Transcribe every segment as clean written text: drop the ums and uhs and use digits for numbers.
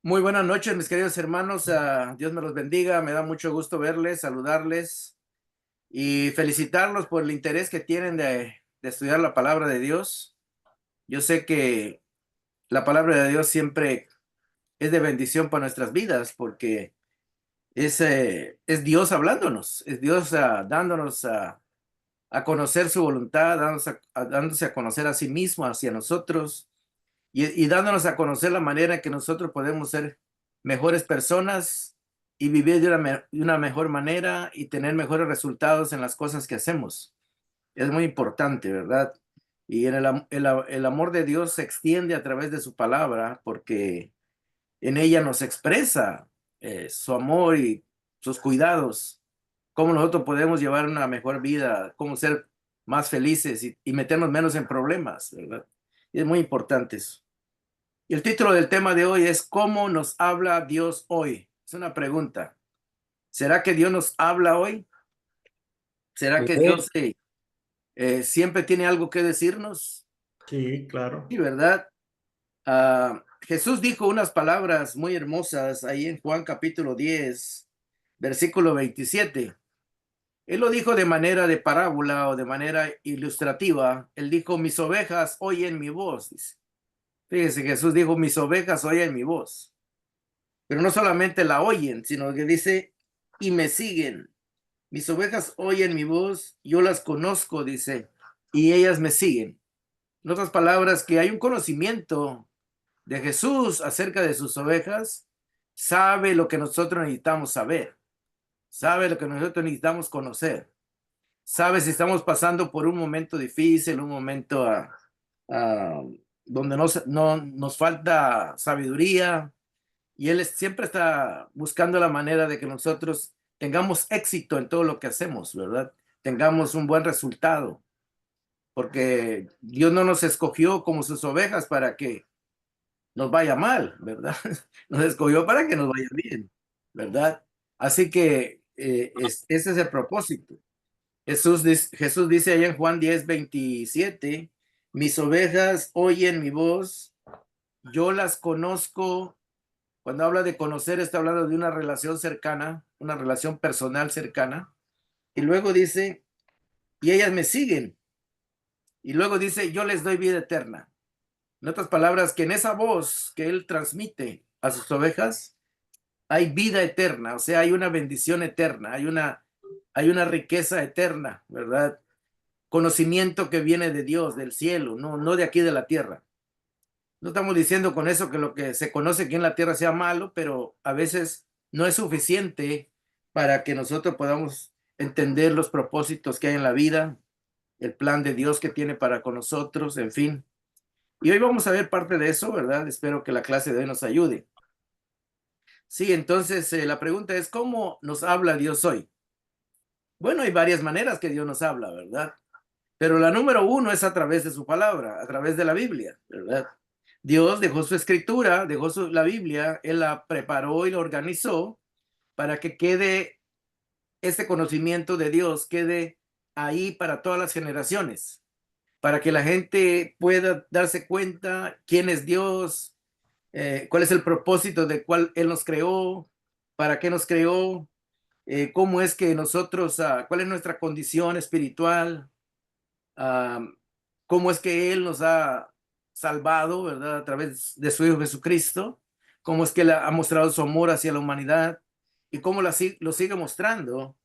Muy buenas noches, mis queridos hermanos. Dios me los bendiga. Me da mucho gusto verles, saludarles y felicitarlos por el interés que tienen de estudiar la palabra de Dios. Yo sé que la palabra de Dios siempre es de bendición para nuestras vidas porque es Dios hablándonos, es Dios dándonos a conocer su voluntad, dándose a conocer a sí mismo, hacia nosotros y dándonos a conocer la manera en que nosotros podemos ser mejores personas y vivir de una mejor manera y tener mejores resultados en las cosas que hacemos. Es muy importante, ¿verdad? Y el amor de Dios se extiende a través de su palabra porque en ella nos expresa su amor y sus cuidados, cómo nosotros podemos llevar una mejor vida, cómo ser más felices y meternos menos en problemas, ¿verdad? Y es muy importante eso. Y el título del tema de hoy es ¿Cómo nos habla Dios hoy? Es una pregunta. ¿Será que Dios nos habla hoy? ¿Será que Okey, Dios siempre tiene algo que decirnos? sí, Sí, claro. ¿verdad? Jesús dijo unas palabras muy hermosas ahí en Juan capítulo 10, versículo 27. Él lo dijo de manera de parábola o de manera ilustrativa. Él dijo, mis ovejas oyen mi voz. Dice. Fíjese, Jesús dijo, mis ovejas oyen mi voz. Pero no solamente la oyen, sino que dice, y me siguen. Mis ovejas oyen mi voz, yo las conozco, dice, y ellas me siguen. En otras palabras, que hay un conocimiento de Jesús acerca de sus ovejas, sabe lo que nosotros necesitamos saber, sabe lo que nosotros necesitamos conocer, sabe si estamos pasando por un momento difícil, un momento ah, donde nos falta sabiduría, y Él siempre está buscando la manera de que nosotros tengamos éxito en todo lo que hacemos, ¿verdad? Tengamos un buen resultado, porque Dios no nos escogió como sus ovejas para que nos vaya mal, ¿verdad? Nos escogió para que nos vaya bien, ¿verdad? Así que ese es el propósito. Jesús dice allá en Juan 10:27, mis ovejas oyen mi voz, yo las conozco. Cuando habla de conocer, está hablando de una relación cercana, una relación personal cercana. Y luego dice, y ellas me siguen. Y luego dice, yo les doy vida eterna. En otras palabras, que en esa voz que Él transmite a sus ovejas, hay vida eterna, o sea, hay una bendición eterna, hay una riqueza eterna, ¿verdad? Conocimiento que viene de Dios, del cielo, no de aquí de la tierra. No estamos diciendo con eso que lo que se conoce aquí en la tierra sea malo, pero a veces no es suficiente para que nosotros podamos entender los propósitos que hay en la vida, el plan de Dios que tiene para con nosotros, en fin. Y hoy vamos a ver parte de eso, ¿verdad? Espero que la clase de hoy nos ayude. Sí, entonces la pregunta es, ¿cómo nos habla Dios hoy? Bueno, hay varias maneras que Dios nos habla, ¿verdad? Pero la número uno es a través de su palabra, a través de la Biblia, ¿verdad? Dios dejó su escritura, la Biblia, Él la preparó y la organizó para que quede este conocimiento de Dios, quede ahí para todas las generaciones, para que la gente pueda darse cuenta quién es Dios, cuál es el propósito de cuál Él nos creó, para qué nos creó, cómo es que nosotros, cuál es nuestra condición espiritual, am, cómo es que Él nos ha salvado, ¿verdad? A través de su Hijo Jesucristo, cómo es que Él ha mostrado su amor hacia la humanidad y cómo lo sigue mostrando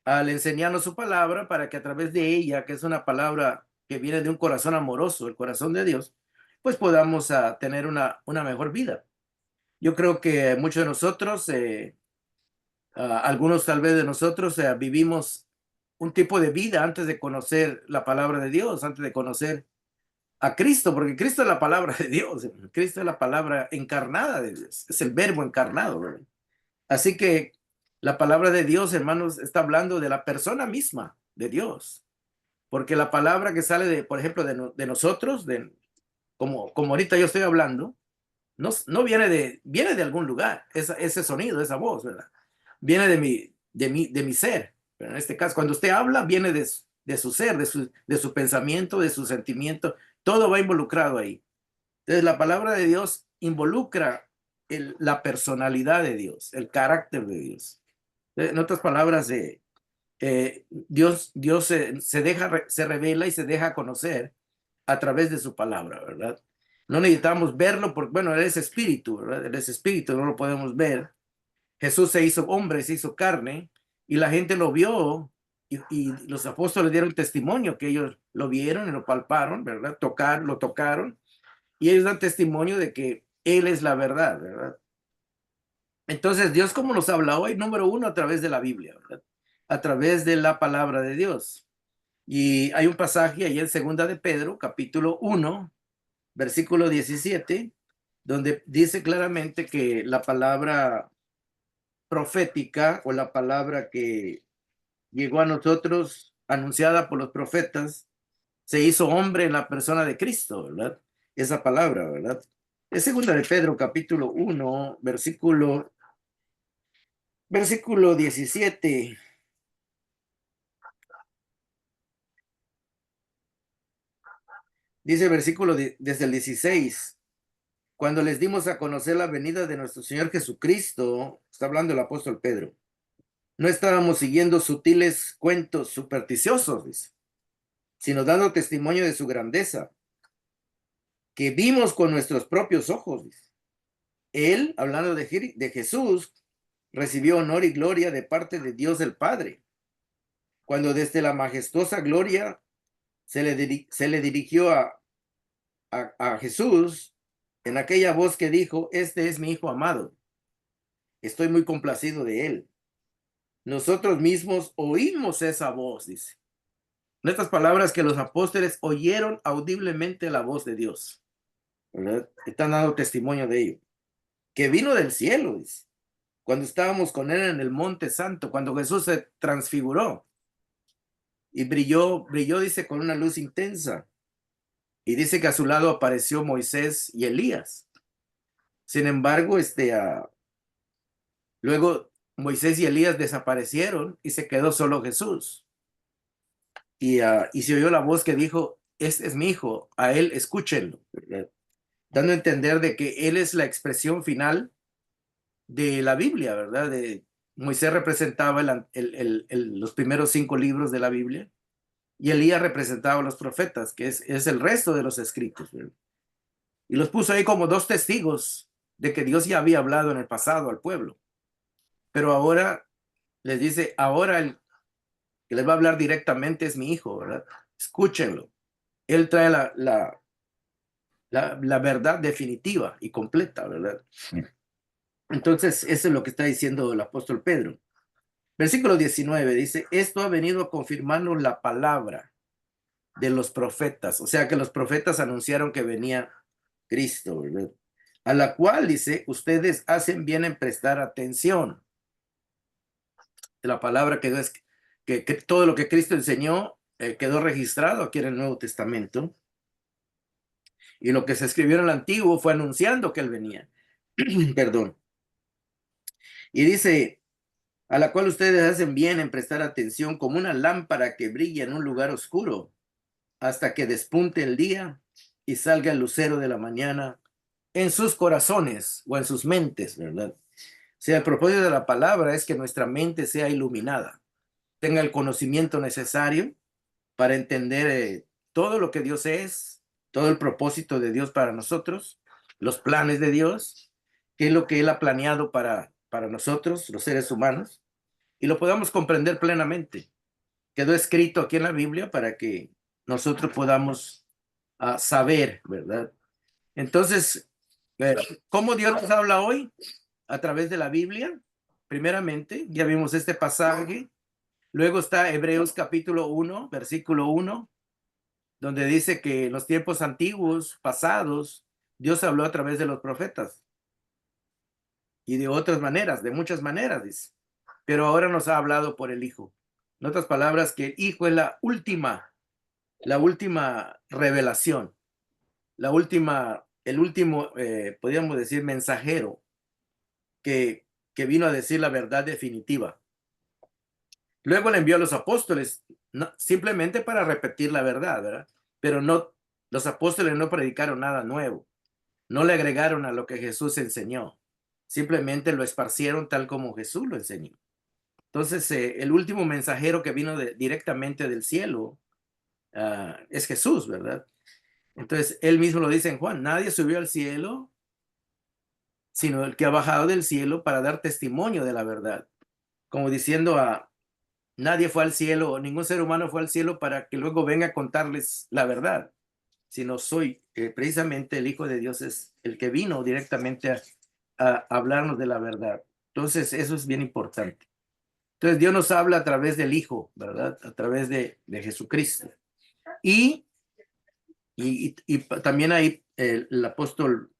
al enseñarnos su palabra para que a través de ella, que es una palabra que viene de un corazón amoroso, el corazón de Dios, pues podamos tener una mejor vida. Yo creo que muchos de nosotros, algunos tal vez de nosotros, vivimos un tipo de vida antes de conocer la palabra de Dios, antes de conocer a Cristo, porque Cristo es la palabra de Dios, Cristo es la palabra encarnada de Dios, es el verbo encarnado, ¿verdad? Así que la palabra de Dios, hermanos, está hablando de la persona misma de Dios, porque la palabra que sale de, por ejemplo, de nosotros, como ahorita yo estoy hablando, no viene de algún lugar, ese sonido, esa voz, ¿verdad? Viene de mi ser. Pero en este caso, cuando usted habla, viene de su ser, de su pensamiento, de su sentimiento, todo va involucrado ahí. Entonces, la palabra de Dios involucra la personalidad de Dios, el carácter de Dios. En otras palabras, Dios se revela y se deja conocer a través de su palabra, ¿verdad? No necesitamos verlo porque, bueno, Él es espíritu, ¿verdad? Él es espíritu, no lo podemos ver. Jesús se hizo hombre, se hizo carne, y la gente lo vio, y los apóstoles dieron testimonio que ellos lo vieron y lo palparon, ¿verdad? Lo tocaron, y ellos dan testimonio de que Él es la verdad, ¿verdad? Entonces, Dios, ¿cómo nos habla hoy? Número uno, a través de la Biblia, ¿verdad? A través de la palabra de Dios. Y hay un pasaje ahí en Segunda de Pedro, capítulo 1, versículo 17, donde dice claramente que la palabra profética, o la palabra que llegó a nosotros anunciada por los profetas, se hizo hombre en la persona de Cristo, ¿verdad? Esa palabra, ¿verdad? Es Segunda de Pedro, capítulo 1, versículo 17. Dice desde el 16: cuando les dimos a conocer la venida de nuestro Señor Jesucristo, está hablando el apóstol Pedro, no estábamos siguiendo sutiles cuentos supersticiosos, dice, sino dando testimonio de su grandeza, que vimos con nuestros propios ojos, dice. Él, hablando de Jesús, recibió honor y gloria de parte de Dios el Padre, cuando desde la majestuosa gloria se le dirigió a Jesús en aquella voz que dijo: este es mi Hijo amado, estoy muy complacido de él. Nosotros mismos oímos esa voz, dice. En estas palabras, que los apóstoles oyeron audiblemente la voz de Dios, ¿verdad? Están dando testimonio de ello, que vino del cielo, dice, cuando estábamos con él en el monte santo, cuando Jesús se transfiguró y brilló, dice, con una luz intensa, y dice que a su lado apareció Moisés y Elías. Sin embargo, luego Moisés y Elías desaparecieron y se quedó solo Jesús. Y se oyó la voz que dijo: este es mi Hijo, a él escúchenlo, ¿verdad? Dando a entender de que él es la expresión final de la Biblia, ¿verdad? Moisés representaba los primeros 5 libros de la Biblia, y Elías representaba a los profetas, que es el resto de los escritos, ¿verdad? Y los puso ahí como 2 testigos de que Dios ya había hablado en el pasado al pueblo. Pero ahora les dice: ahora el que les va a hablar directamente es mi Hijo, ¿verdad? Escúchenlo. Él trae la verdad definitiva y completa, ¿verdad? Entonces, eso es lo que está diciendo el apóstol Pedro. Versículo 19 dice: esto ha venido a confirmarnos la palabra de los profetas. O sea, que los profetas anunciaron que venía Cristo, ¿verdad? A la cual, dice, ustedes hacen bien en prestar atención. La palabra que todo lo que Cristo enseñó quedó registrado aquí en el Nuevo Testamento. Y lo que se escribió en el Antiguo fue anunciando que Él venía. Perdón. Y dice: a la cual ustedes hacen bien en prestar atención, como una lámpara que brilla en un lugar oscuro, hasta que despunte el día y salga el lucero de la mañana en sus corazones o en sus mentes, ¿verdad? O sea, el propósito de la palabra es que nuestra mente sea iluminada, tenga el conocimiento necesario para entender todo lo que Dios es, todo el propósito de Dios para nosotros, los planes de Dios, qué es lo que Él ha planeado para nosotros, los seres humanos, y lo podamos comprender plenamente. Quedó escrito aquí en la Biblia para que nosotros podamos saber, ¿verdad? Entonces, ¿cómo Dios nos habla hoy? A través de la Biblia. Primeramente, ya vimos este pasaje. Luego está Hebreos capítulo 1, versículo 1, donde dice que en los tiempos antiguos, pasados, Dios habló a través de los profetas. Y de otras maneras, de muchas maneras, dice. Pero ahora nos ha hablado por el Hijo. En otras palabras, que el Hijo es la última revelación, el último, podríamos decir, mensajero que vino a decir la verdad definitiva. Luego le envió a los apóstoles, no, simplemente para repetir la verdad, ¿verdad? Pero los apóstoles no predicaron nada nuevo, no le agregaron a lo que Jesús enseñó. simplemente lo esparcieron tal como Jesús lo enseñó. Entonces, el último mensajero que vino directamente del cielo es Jesús, ¿verdad? Entonces, él mismo lo dice en Juan, nadie subió al cielo, sino el que ha bajado del cielo para dar testimonio de la verdad. Como diciendo nadie fue al cielo, ningún ser humano fue al cielo para que luego venga a contarles la verdad, sino soy, precisamente el Hijo de Dios es el que vino directamente a hablarnos de la verdad. Entonces, eso es bien importante. Entonces, Dios nos habla a través del Hijo, ¿verdad? A través de Jesucristo. Y también ahí el apóstol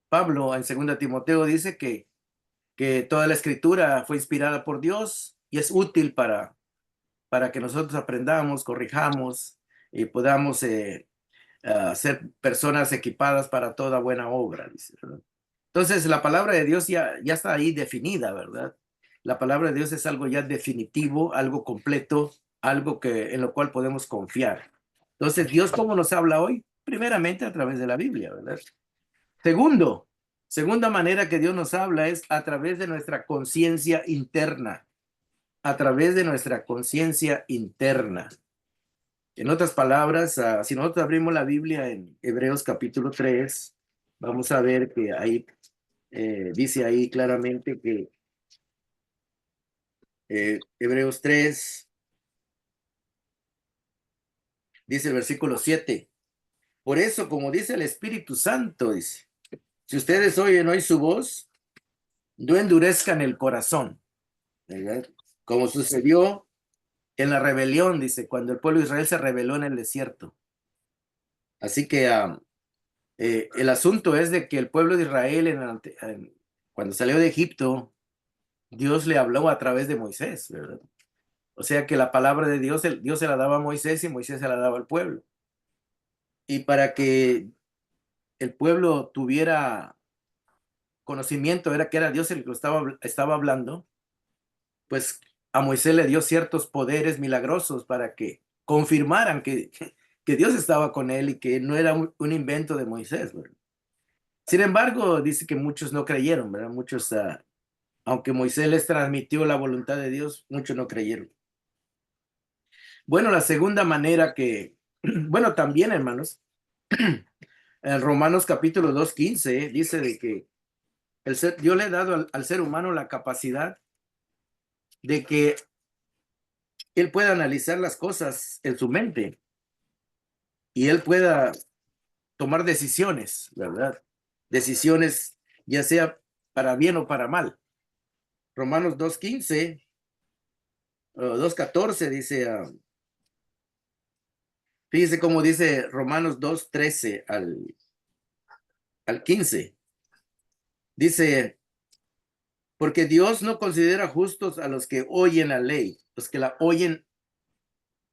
Pablo en 2 Timoteo dice que toda la escritura fue inspirada por Dios y es útil para que nosotros aprendamos, corrijamos y podamos ser personas equipadas para toda buena obra, dice, ¿verdad? Entonces, la palabra de Dios ya está ahí definida, ¿verdad? La palabra de Dios es algo ya definitivo, algo completo, algo en lo cual podemos confiar. Entonces, Dios, ¿cómo nos habla hoy? Primeramente a través de la Biblia, ¿verdad? Segunda manera que Dios nos habla es a través de nuestra conciencia interna, a través de nuestra conciencia interna. En otras palabras, si nosotros abrimos la Biblia en Hebreos capítulo 3, vamos a ver que ahí dice ahí claramente que Hebreos 3 dice el versículo 7. Por eso, como dice el Espíritu Santo, dice, si ustedes oyen hoy su voz, no endurezcan el corazón, ¿verdad? Como sucedió en la rebelión, dice, cuando el pueblo de Israel se rebeló en el desierto. Así que el asunto es de que el pueblo de Israel, cuando salió de Egipto, Dios le habló a través de Moisés, ¿verdad? O sea que la palabra de Dios, Dios se la daba a Moisés y Moisés se la daba al pueblo. Y para que el pueblo tuviera conocimiento, era que era Dios el que lo estaba hablando, pues a Moisés le dio ciertos poderes milagrosos para que confirmaran que Dios estaba con él y que no era un invento de Moisés, ¿verdad? Sin embargo, dice que muchos no creyeron, ¿verdad? Muchos, aunque Moisés les transmitió la voluntad de Dios, muchos no creyeron. Bueno, la segunda manera bueno, también, hermanos, en Romanos capítulo 2:15 dice de que Dios le ha dado al ser humano la capacidad de que él pueda analizar las cosas en su mente y él pueda tomar decisiones, ¿verdad? Decisiones ya sea para bien o para mal. Romanos 2:15 o 2:14 dice, fíjese cómo dice Romanos 2:13 al 15. Dice, porque Dios no considera justos a los que oyen la ley, los que la oyen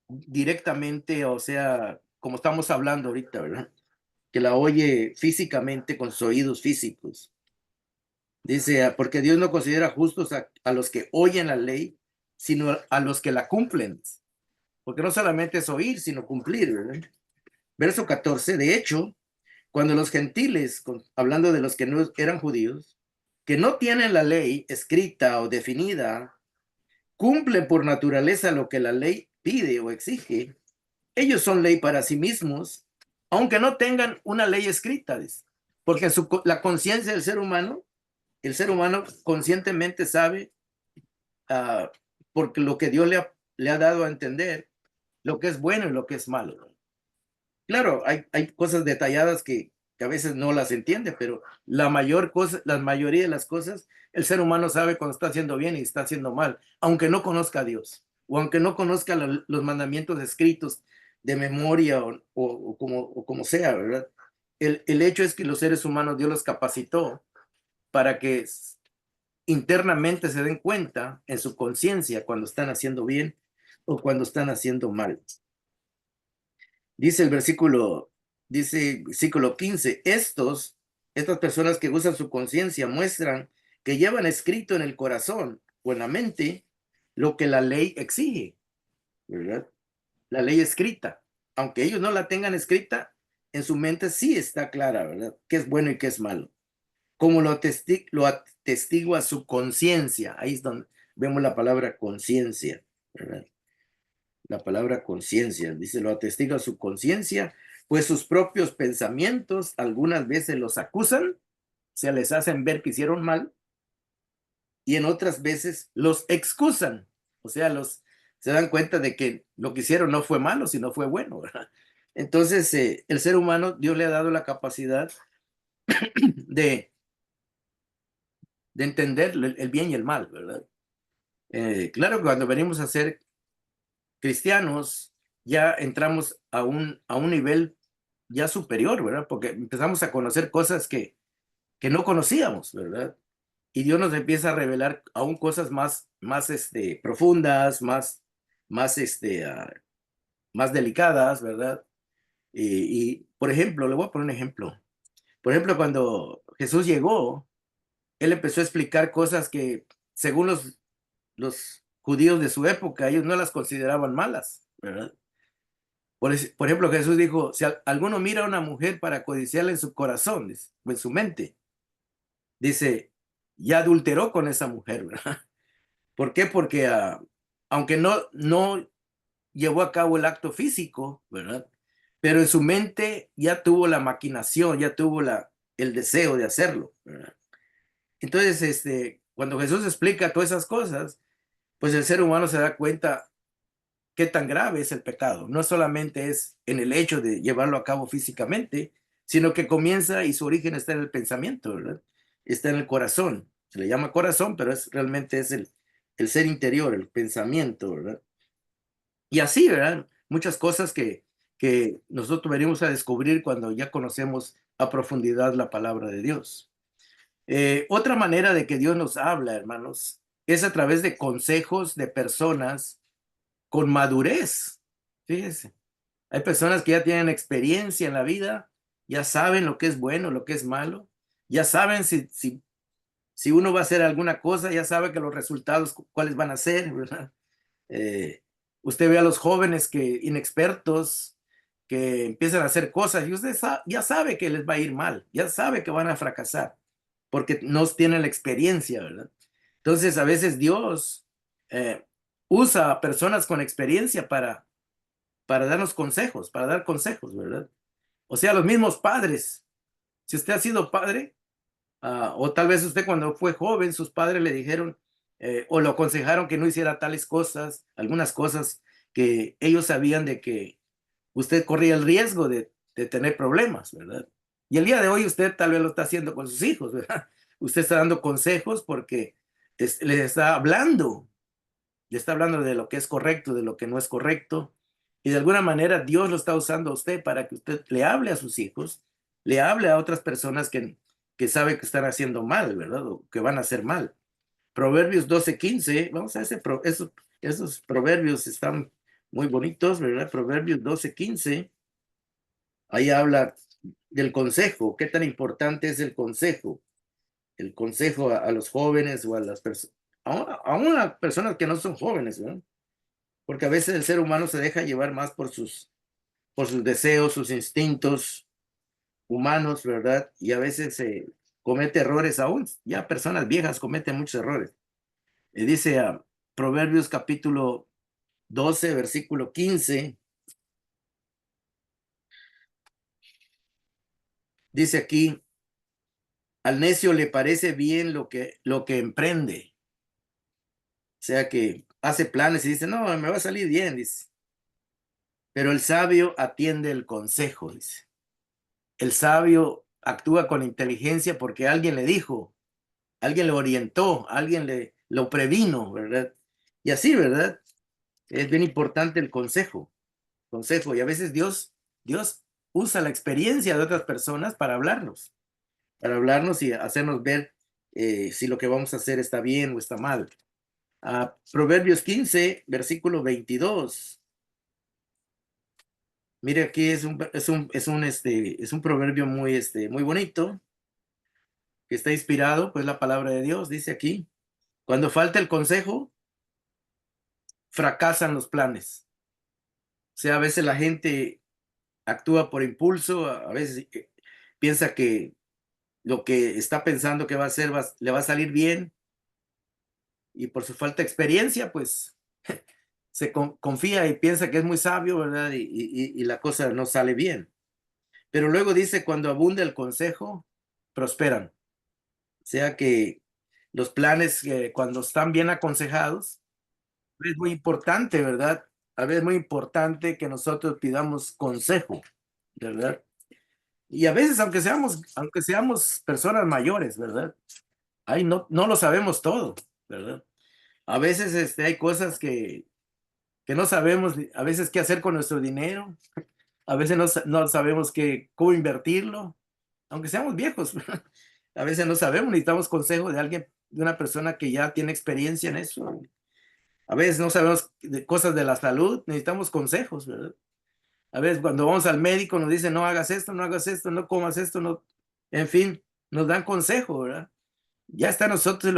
directamente, o sea, como estamos hablando ahorita, ¿verdad? Que la oye físicamente con sus oídos físicos. Dice, porque Dios no considera justos a los que oyen la ley, sino a los que la cumplen. Porque no solamente es oír, sino cumplir, ¿verdad? Verso 14, de hecho, cuando los gentiles, hablando de los que no eran judíos, que no tienen la ley escrita o definida, cumplen por naturaleza lo que la ley pide o exige, ellos son ley para sí mismos, aunque no tengan una ley escrita, dice. Porque la conciencia del ser humano, el ser humano conscientemente sabe, porque lo que Dios le ha dado a entender, lo que es bueno y lo que es malo, ¿no? Claro, hay cosas detalladas que a veces no las entiende, pero la mayoría de las cosas, el ser humano sabe cuando está haciendo bien y está haciendo mal, aunque no conozca a Dios, o aunque no conozca los mandamientos escritos de memoria o como sea, ¿verdad? El hecho es que los seres humanos Dios los capacitó para que internamente se den cuenta en su conciencia cuando están haciendo bien o cuando están haciendo mal. Dice el versículo 15, estas personas que usan su conciencia muestran que llevan escrito en el corazón o en la mente lo que la ley exige, ¿verdad? La ley escrita. Aunque ellos no la tengan escrita, en su mente sí está clara, ¿verdad? Qué es bueno y qué es malo. como lo atestigua su conciencia. Ahí es donde vemos la palabra conciencia, ¿verdad? La palabra conciencia, dice, lo atestigua su conciencia, pues sus propios pensamientos algunas veces los acusan, o sea, les hacen ver que hicieron mal, y en otras veces los excusan, o sea, se dan cuenta de que lo que hicieron no fue malo, sino fue bueno, ¿verdad? Entonces, el ser humano, Dios le ha dado la capacidad de, de entender el bien y el mal, ¿verdad? Claro que cuando venimos a ser cristianos, ya entramos a un nivel ya superior, ¿verdad? Porque empezamos a conocer cosas que no conocíamos, ¿verdad? Y Dios nos empieza a revelar aún cosas más profundas, más delicadas, ¿verdad? Por ejemplo, le voy a poner un ejemplo. Por ejemplo, cuando Jesús llegó, él empezó a explicar cosas que, según los judíos de su época, ellos no las consideraban malas, ¿verdad? Por ejemplo, Jesús dijo, si alguno mira a una mujer para codiciarla en su corazón, o en su mente, dice, ya adulteró con esa mujer, ¿verdad? ¿Por qué? Porque aunque no llevó a cabo el acto físico, ¿verdad? Pero en su mente ya tuvo la maquinación, ya tuvo el deseo de hacerlo, ¿verdad? Entonces, cuando Jesús explica todas esas cosas, pues el ser humano se da cuenta qué tan grave es el pecado. No solamente es en el hecho de llevarlo a cabo físicamente, sino que comienza y su origen está en el pensamiento, ¿verdad? Está en el corazón. Se le llama corazón, pero realmente es el ser interior, el pensamiento, ¿verdad? Y así, ¿verdad? Muchas cosas que nosotros venimos a descubrir cuando ya conocemos a profundidad la palabra de Dios. Otra manera de que Dios nos habla, hermanos, es a través de consejos de personas con madurez. Fíjense, hay personas que ya tienen experiencia en la vida, ya saben lo que es bueno, lo que es malo, ya saben si uno va a hacer alguna cosa, ya sabe que los resultados cuáles van a ser, ¿verdad? Eh, Usted ve a los jóvenes inexpertos que empiezan a hacer cosas y usted ya sabe que les va a ir mal, ya sabe que van a fracasar porque no tienen la experiencia, ¿verdad? Entonces, a veces Dios eh, usa a personas con experiencia para darnos consejos, para dar consejos, ¿verdad? O sea, los mismos padres. Si usted ha sido padre, o tal vez usted cuando fue joven, sus padres le dijeron o lo aconsejaron que no hiciera tales cosas, algunas cosas que ellos sabían de que usted corría el riesgo de tener problemas, ¿verdad? Y el día de hoy usted tal vez lo está haciendo con sus hijos, ¿verdad? Usted está dando consejos porque le está hablando de lo que es correcto, de lo que no es correcto, y de alguna manera Dios lo está usando a usted para que usted le hable a sus hijos, le hable a otras personas que sabe que están haciendo mal, ¿verdad? O que van a hacer mal. Proverbios 12:15, vamos a esos proverbios están muy bonitos, ¿verdad? Proverbios 12:15, ahí habla del consejo, qué tan importante es el consejo a los jóvenes o a las personas, aún a personas que no son jóvenes, ¿verdad? Porque a veces el ser humano se deja llevar más por sus deseos, sus instintos humanos, ¿verdad? Y a veces se comete errores aún, ya personas viejas cometen muchos errores. Y dice Proverbios capítulo 12, versículo 15, dice aquí, al necio le parece bien lo que emprende, o sea que hace planes y dice, no, me va a salir bien, dice, pero el sabio atiende el consejo, dice. El sabio actúa con inteligencia porque alguien le dijo, alguien lo orientó, alguien lo previno, ¿verdad? Y así, ¿verdad? Es bien importante el consejo. Y a veces Dios usa la experiencia de otras personas para hablarnos y hacernos ver si lo que vamos a hacer está bien o está mal. Proverbios 15, versículo 22. Mire, aquí es un proverbio muy bonito, que está inspirado, pues la palabra de Dios, dice aquí, cuando falta el consejo, fracasan los planes. O sea, a veces la gente actúa por impulso, a veces piensa que lo que está pensando que va a hacer le va a salir bien y por su falta de experiencia, pues confía y piensa que es muy sabio, ¿verdad? Y la cosa no sale bien. Pero luego dice, cuando abunde el consejo, prosperan. O sea que los planes, cuando están bien aconsejados, es muy importante, ¿verdad? A veces es muy importante que nosotros pidamos consejo, ¿verdad? Y a veces, aunque seamos personas mayores, ¿verdad? Ahí no lo sabemos todo, ¿verdad? A veces hay cosas que no sabemos, a veces qué hacer con nuestro dinero, a veces no sabemos cómo invertirlo, aunque seamos viejos. A veces no sabemos, necesitamos consejo de alguien, de una persona que ya tiene experiencia en eso. A veces no sabemos de cosas de la salud, necesitamos consejos, ¿verdad? A veces cuando vamos al médico nos dicen, no hagas esto, no hagas esto, no comas esto, no, en fin, nos dan consejo, ¿verdad? Ya está a nosotros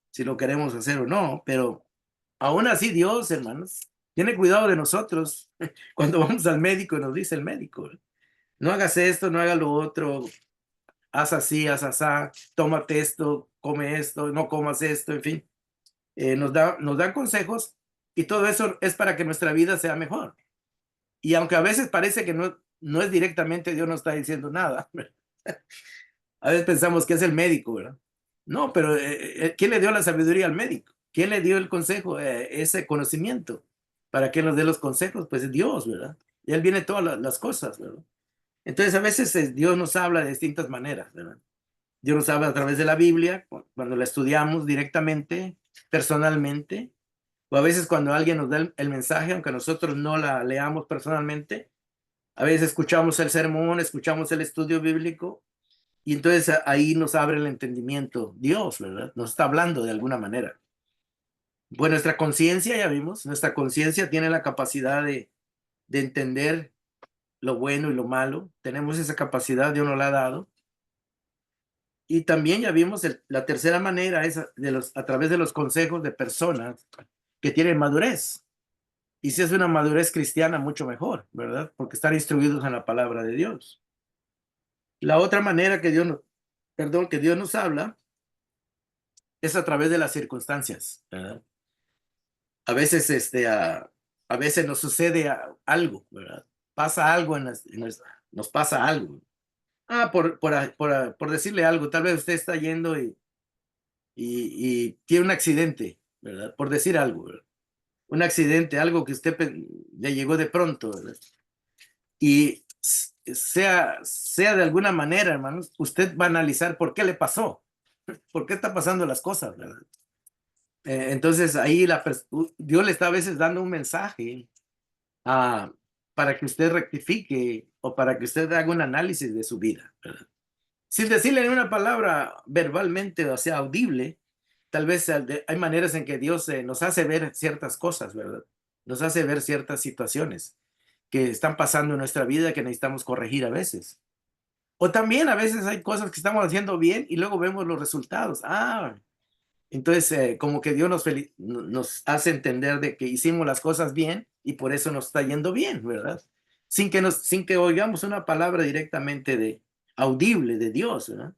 si lo queremos hacer o no, pero aún así Dios, hermanos, tiene cuidado de nosotros. Cuando vamos al médico nos dice el médico, ¿verdad? No hagas esto, no hagas lo otro, haz así, haz asá, tómate esto, come esto, no comas esto, en fin. Nos dan consejos y todo eso es para que nuestra vida sea mejor. Y aunque a veces parece que no es directamente Dios nos está diciendo nada, a veces pensamos que es el médico, ¿verdad? No, pero ¿quién le dio la sabiduría al médico? ¿Quién le dio el consejo, ese conocimiento? ¿Para qué nos dé los consejos? Pues es Dios, ¿verdad? Y Él viene todas las cosas, ¿verdad? Entonces a veces Dios nos habla de distintas maneras, ¿verdad? Dios nos habla a través de la Biblia, cuando la estudiamos directamente, personalmente, o a veces cuando alguien nos da el mensaje, aunque nosotros no la leamos personalmente, a veces escuchamos el sermón, escuchamos el estudio bíblico, y entonces ahí nos abre el entendimiento Dios, ¿verdad? Nos está hablando de alguna manera. Pues nuestra conciencia, ya vimos, nuestra conciencia tiene la capacidad de entender lo bueno y lo malo. Tenemos esa capacidad, Dios nos la ha dado. Y también ya vimos la tercera manera es a través de los consejos de personas que tienen madurez. Y si es una madurez cristiana, mucho mejor, ¿verdad? Porque están instruidos en la palabra de Dios. La otra manera que Dios nos habla es a través de las circunstancias, ¿verdad? A veces, a veces nos sucede algo, ¿verdad? Pasa algo nos pasa algo. Por decirle algo, tal vez usted está yendo y tiene un accidente, ¿verdad? Por decir algo, ¿verdad? Un accidente, algo que usted le llegó de pronto, ¿verdad? Y sea de alguna manera, hermanos, usted va a analizar por qué le pasó, por qué está pasando las cosas, ¿verdad? Entonces ahí Dios le está a veces dando un mensaje ah, para que usted rectifique o para que usted haga un análisis de su vida, ¿verdad? Sin decirle en una palabra verbalmente, o sea, audible, tal vez hay maneras en que Dios nos hace ver ciertas cosas, ¿verdad? Nos hace ver ciertas situaciones que están pasando en nuestra vida que necesitamos corregir a veces. O también a veces hay cosas que estamos haciendo bien y luego vemos los resultados. Entonces como que Dios nos hace entender de que hicimos las cosas bien y por eso nos está yendo bien, ¿verdad? Sin que oigamos una palabra directamente audible de Dios, ¿verdad?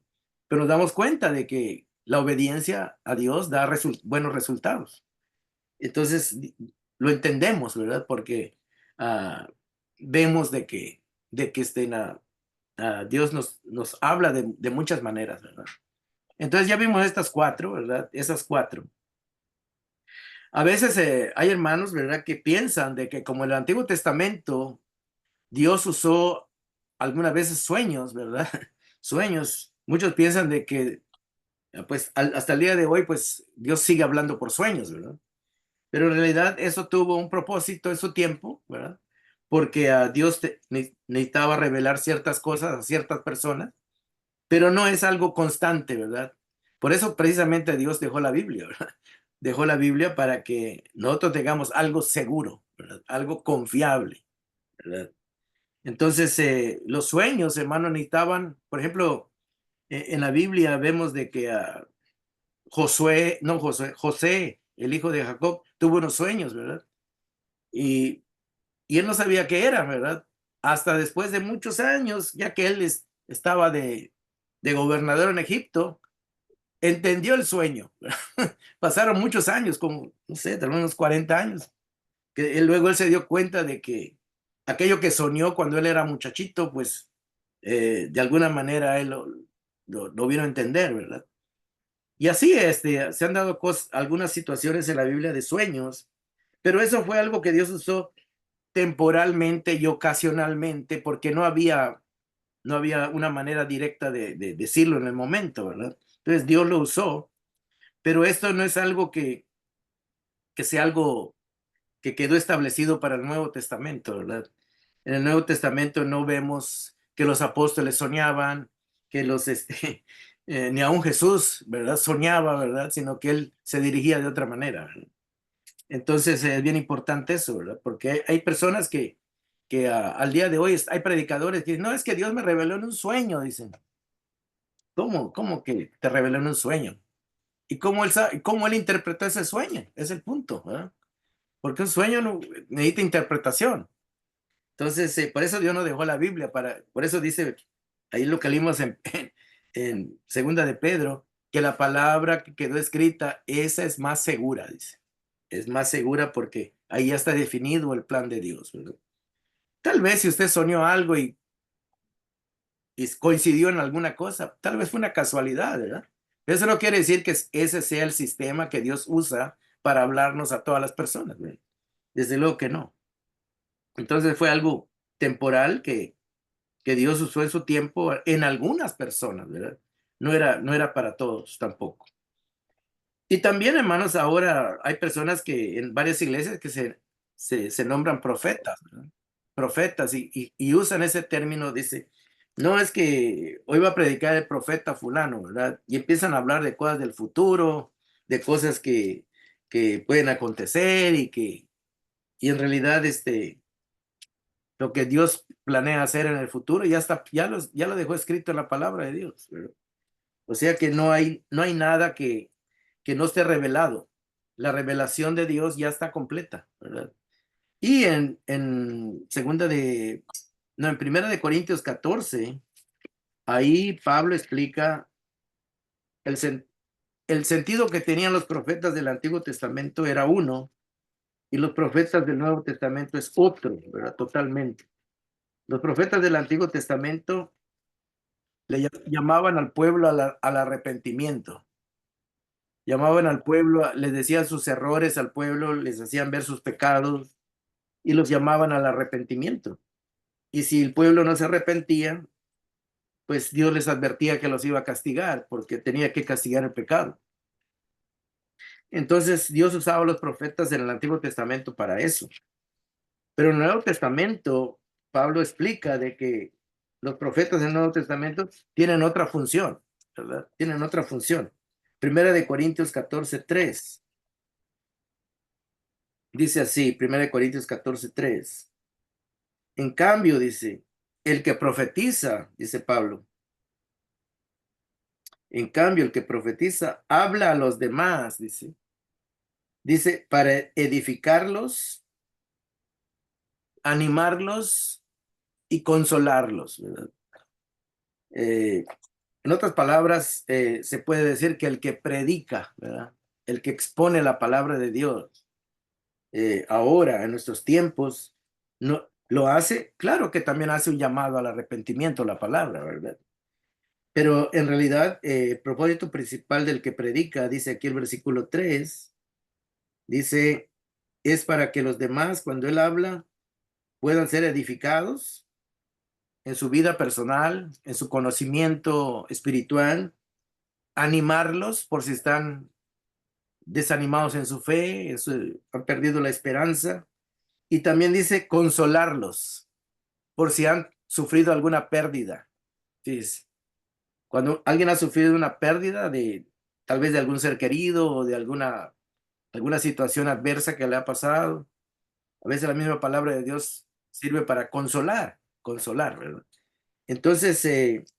Pero nos damos cuenta de que la obediencia a Dios da buenos resultados. Entonces lo entendemos, ¿verdad? Porque ah, vemos de que Dios nos habla de muchas maneras, ¿verdad? Entonces ya vimos estas cuatro, ¿verdad? Esas cuatro. A veces hay hermanos, ¿verdad? Que piensan de que como en el Antiguo Testamento Dios usó algunas veces sueños, ¿verdad? Sueños. Muchos piensan de que, pues, hasta el día de hoy, pues, Dios sigue hablando por sueños, ¿verdad? Pero en realidad eso tuvo un propósito en su tiempo, ¿verdad? Porque a Dios necesitaba revelar ciertas cosas a ciertas personas, pero no es algo constante, ¿verdad? Por eso precisamente Dios dejó la Biblia, ¿verdad? Dejó la Biblia para que nosotros tengamos algo seguro, ¿verdad? Algo confiable, ¿verdad? Entonces, los sueños, hermanos, necesitaban, por ejemplo, en la Biblia vemos de que José, el hijo de Jacob, tuvo unos sueños, ¿verdad? Y, y él no sabía qué era, ¿verdad? Hasta después de muchos años, ya que él estaba de gobernador en Egipto, entendió el sueño. Pasaron muchos años, como, no sé, tal vez unos 40 años, que luego él se dio cuenta de que aquello que soñó cuando él era muchachito, pues de alguna manera él lo vino a entender, ¿verdad? Y así se han dado algunas situaciones en la Biblia de sueños, pero eso fue algo que Dios usó temporalmente y ocasionalmente porque no había una manera directa de decirlo en el momento, ¿verdad? Entonces Dios lo usó, pero esto no es algo que sea algo que quedó establecido para el Nuevo Testamento, ¿verdad? En el Nuevo Testamento no vemos que los apóstoles soñaban, que ni aun Jesús, ¿verdad? Soñaba, ¿verdad? Sino que él se dirigía de otra manera, ¿verdad? Entonces es bien importante eso, ¿verdad? Porque hay personas que al día de hoy hay predicadores que dicen, no, es que Dios me reveló en un sueño, dicen. ¿Cómo que te reveló en un sueño? ¿Y cómo él interpretó ese sueño? Es el punto, ¿verdad? Porque un sueño necesita interpretación. Entonces, por eso Dios no dejó la Biblia, por eso dice, ahí lo que leímos en segunda de Pedro, que la palabra que quedó escrita, esa es más segura, dice. Es más segura porque ahí ya está definido el plan de Dios, ¿verdad? Tal vez si usted soñó algo y coincidió en alguna cosa, tal vez fue una casualidad, ¿verdad? Eso no quiere decir que ese sea el sistema que Dios usa para hablarnos a todas las personas, ¿verdad? Desde luego que no. Entonces fue algo temporal que Dios usó en su tiempo en algunas personas, ¿verdad? No era para todos tampoco. Y también, hermanos, ahora hay personas que en varias iglesias que se nombran profetas, ¿verdad? Profetas y usan ese término, dice, no es que hoy va a predicar el profeta fulano, ¿verdad? Y empiezan a hablar de cosas del futuro, de cosas que pueden acontecer y en realidad lo que Dios planea hacer en el futuro ya está, ya lo dejó escrito en la palabra de Dios, ¿verdad? O sea que no hay nada que no esté revelado. La revelación de Dios ya está completa, ¿verdad? Y en segunda de, no, en primera de Corintios 14, ahí Pablo explica el, el sentido que tenían los profetas del Antiguo Testamento era uno y los profetas del Nuevo Testamento es otro, ¿verdad? Totalmente. Los profetas del Antiguo Testamento le llamaban al pueblo al arrepentimiento. Llamaban al pueblo, les decían sus errores al pueblo, les hacían ver sus pecados y los llamaban al arrepentimiento. Y si el pueblo no se arrepentía, pues Dios les advertía que los iba a castigar porque tenía que castigar el pecado. Entonces Dios usaba a los profetas en el Antiguo Testamento para eso. Pero en el Nuevo Testamento, Pablo explica de que los profetas del Nuevo Testamento tienen otra función, ¿verdad? Tienen otra función. Primera de Corintios 14:3. Dice así, Primera de Corintios 14:3. En cambio, dice, el que profetiza, dice Pablo, en cambio, el que profetiza habla a los demás, dice, para edificarlos, animarlos y consolarlos, ¿verdad? Eh, en otras palabras, se puede decir que el que predica, ¿verdad? El que expone la palabra de Dios, ahora, en nuestros tiempos, no, lo hace, claro que también hace un llamado al arrepentimiento, la palabra, ¿verdad? Pero en realidad, el propósito principal del que predica, dice aquí el versículo 3, dice, es para que los demás, cuando él habla, puedan ser edificados en su vida personal, en su conocimiento espiritual, animarlos por si están desanimados en su fe, han perdido la esperanza, y también dice consolarlos por si han sufrido alguna pérdida. Fíjense, cuando alguien ha sufrido una pérdida de tal vez de algún ser querido o de alguna situación adversa que le ha pasado, a veces la misma palabra de Dios sirve para consolar, ¿verdad? Entonces,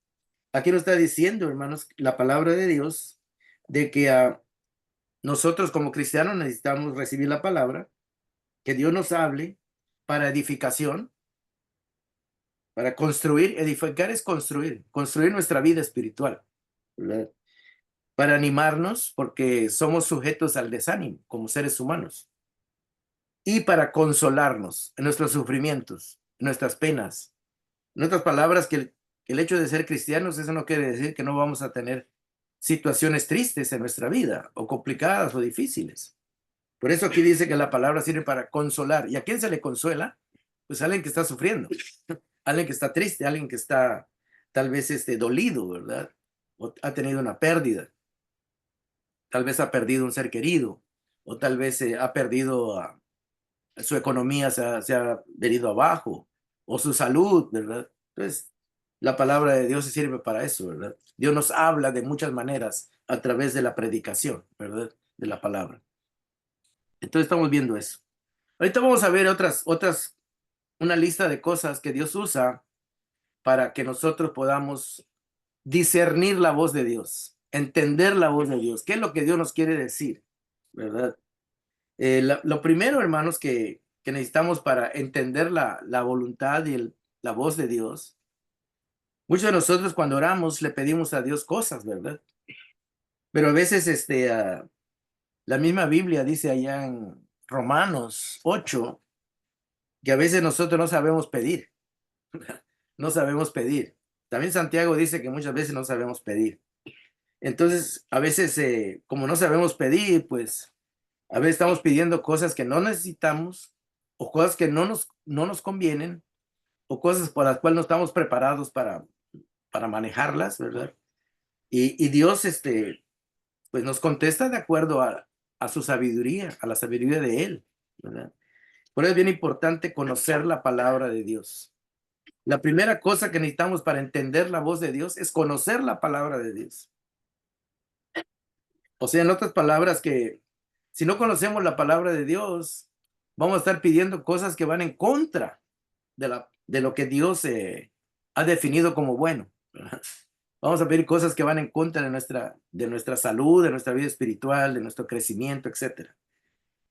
aquí nos está diciendo, hermanos, la palabra de Dios, de que nosotros como cristianos necesitamos recibir la palabra, que Dios nos hable para edificación, para construir. Edificar es construir nuestra vida espiritual, ¿verdad? Para animarnos, porque somos sujetos al desánimo como seres humanos, y para consolarnos en nuestros sufrimientos, en nuestras penas. En otras palabras, que el hecho de ser cristianos, eso no quiere decir que no vamos a tener situaciones tristes en nuestra vida, o complicadas o difíciles. Por eso aquí dice que la palabra sirve para consolar. ¿Y a quién se le consuela? Pues a alguien que está sufriendo, alguien que está triste, alguien que está tal vez dolido, ¿verdad? O ha tenido una pérdida, tal vez ha perdido un ser querido, o tal vez ha perdido su economía, se ha venido abajo, o su salud, ¿verdad? Entonces, la palabra de Dios se sirve para eso, ¿verdad? Dios nos habla de muchas maneras a través de la predicación, ¿verdad? De la palabra. Entonces estamos viendo eso. Ahorita vamos a ver una lista de cosas que Dios usa para que nosotros podamos discernir la voz de Dios, entender la voz de Dios, qué es lo que Dios nos quiere decir, ¿verdad? Lo primero, hermanos, que necesitamos para entender la voluntad y la voz de Dios, muchos de nosotros cuando oramos le pedimos a Dios cosas, ¿verdad? Pero a veces la misma Biblia dice allá en Romanos 8 que a veces nosotros no sabemos pedir. No sabemos pedir. También Santiago dice que muchas veces no sabemos pedir. Entonces, a veces, como no sabemos pedir, pues a veces estamos pidiendo cosas que no necesitamos, o cosas que no nos convienen, o cosas por las cuales no estamos preparados para manejarlas, ¿verdad? Y Dios, pues nos contesta de acuerdo a su sabiduría, a la sabiduría de Él, ¿verdad? Por eso es bien importante conocer la palabra de Dios. La primera cosa que necesitamos para entender la voz de Dios es conocer la palabra de Dios. O sea, en otras palabras, que si no conocemos la palabra de Dios, vamos a estar pidiendo cosas que van en contra de lo que Dios ha definido como bueno, ¿verdad? Vamos a pedir cosas que van en contra de nuestra salud, de nuestra vida espiritual, de nuestro crecimiento, etcétera.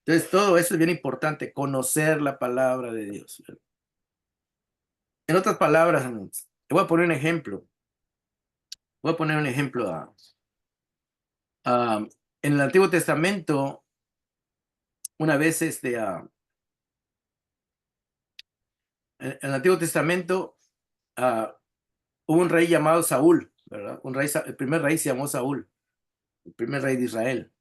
Entonces, todo eso es bien importante, conocer la palabra de Dios, ¿verdad? En otras palabras, te voy a poner un ejemplo. Voy a poner un ejemplo. Ah, en el Antiguo Testamento, una vez, en el Antiguo Testamento, ah, hubo un rey llamado Saúl, ¿verdad? El primer rey se llamó Saúl, el primer rey de Israel.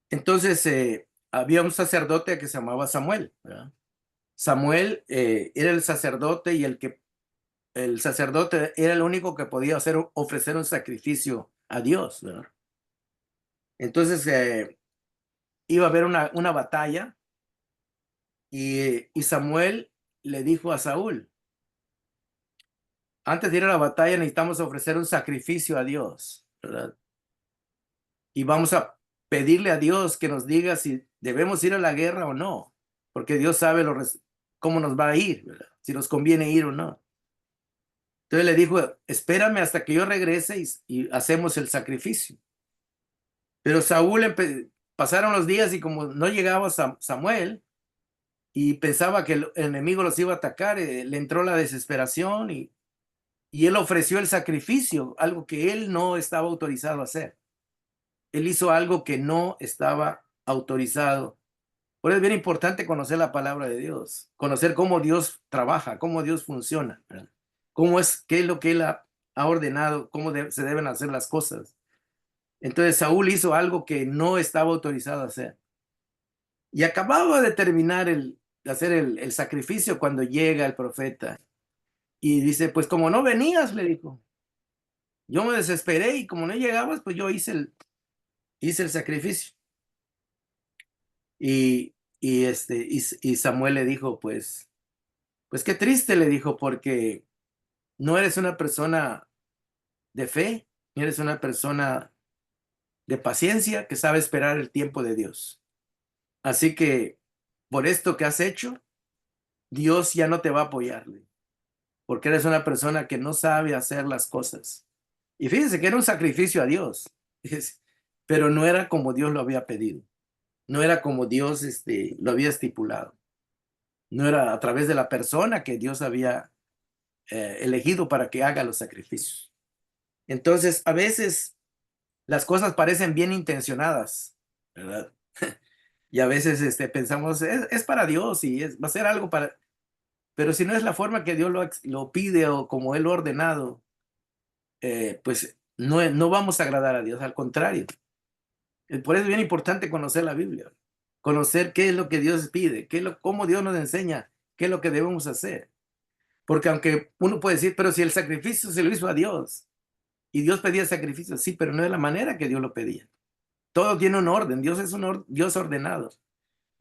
Entonces, había un sacerdote que se llamaba Samuel, ¿verdad? Samuel era el sacerdote, y el sacerdote era el único que podía ofrecer un sacrificio a Dios, ¿verdad? Entonces, iba a haber una batalla, y Samuel le dijo a Saúl: antes de ir a la batalla necesitamos ofrecer un sacrificio a Dios, ¿verdad? Y vamos a pedirle a Dios que nos diga si debemos ir a la guerra o no, porque Dios sabe cómo nos va a ir, ¿verdad? Si nos conviene ir o no. Entonces le dijo: espérame hasta que yo regrese y hacemos el sacrificio. Pero pasaron los días, y como no llegaba Samuel, y pensaba que el enemigo los iba a atacar, le entró la desesperación, y él ofreció el sacrificio, algo que él no estaba autorizado a hacer. Él hizo algo que no estaba autorizado. Por eso es bien importante conocer la palabra de Dios, conocer cómo Dios trabaja, cómo Dios funciona, ¿verdad? Qué es lo que Él ha ordenado, cómo se deben hacer las cosas. Entonces Saúl hizo algo que no estaba autorizado a hacer. Y acababa de terminar de hacer el sacrificio cuando llega el profeta. Y dice: pues como no venías, le dijo, yo me desesperé, y como no llegabas, pues yo hice el sacrificio. Y Samuel le dijo: pues qué triste, le dijo, porque no eres una persona de fe, eres una persona de paciencia que sabe esperar el tiempo de Dios. Así que por esto que has hecho, Dios ya no te va a apoyar, porque eres una persona que no sabe hacer las cosas. Y fíjense que era un sacrificio a Dios, pero no era como Dios lo había pedido, no era como Dios lo había estipulado, no era a través de la persona que Dios había elegido para que haga los sacrificios. Entonces, a veces las cosas parecen bien intencionadas, ¿verdad? Y a veces pensamos, es para Dios y va a ser algo para... Pero si no es la forma que Dios lo pide o como Él lo ha ordenado, pues no vamos a agradar a Dios, al contrario. Por eso es bien importante conocer la Biblia, conocer qué es lo que Dios pide, cómo Dios nos enseña, qué es lo que debemos hacer. Porque aunque uno puede decir, pero si el sacrificio se lo hizo a Dios y Dios pedía sacrificio, sí, pero no de la manera que Dios lo pedía. Todo tiene un orden, Dios es un Dios ordenado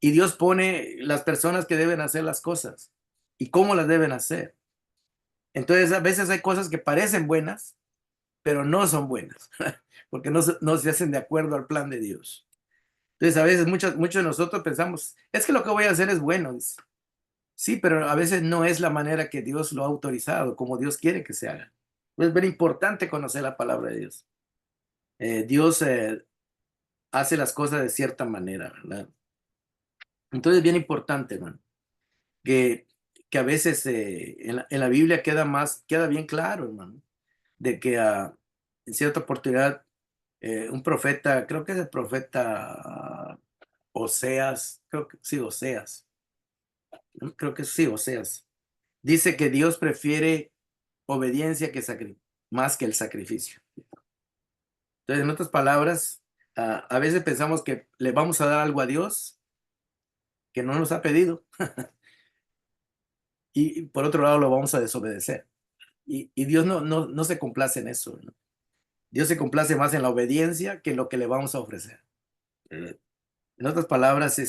y Dios pone las personas que deben hacer las cosas y cómo las deben hacer. Entonces, a veces hay cosas que parecen buenas, pero no son buenas, porque no se hacen de acuerdo al plan de Dios. Entonces, a veces muchos de nosotros pensamos, es que lo que voy a hacer es bueno. Sí, pero a veces no es la manera que Dios lo ha autorizado, como Dios quiere que se haga. Es muy importante conocer la palabra de Dios. Dios hace las cosas de cierta manera, ¿verdad? Entonces, es bien importante, hermano, que, que a veces en la Biblia queda bien claro, hermano, de que en cierta oportunidad un profeta, creo que es el profeta Oseas, creo que sí, Oseas, creo que sí, Oseas, dice que Dios prefiere obediencia más que el sacrificio. Entonces, en otras palabras, a veces pensamos que le vamos a dar algo a Dios que no nos ha pedido y por otro lado lo vamos a desobedecer. Y Dios no se complace en eso, ¿no? Dios se complace más en la obediencia que en lo que le vamos a ofrecer. Eh, En otras palabras,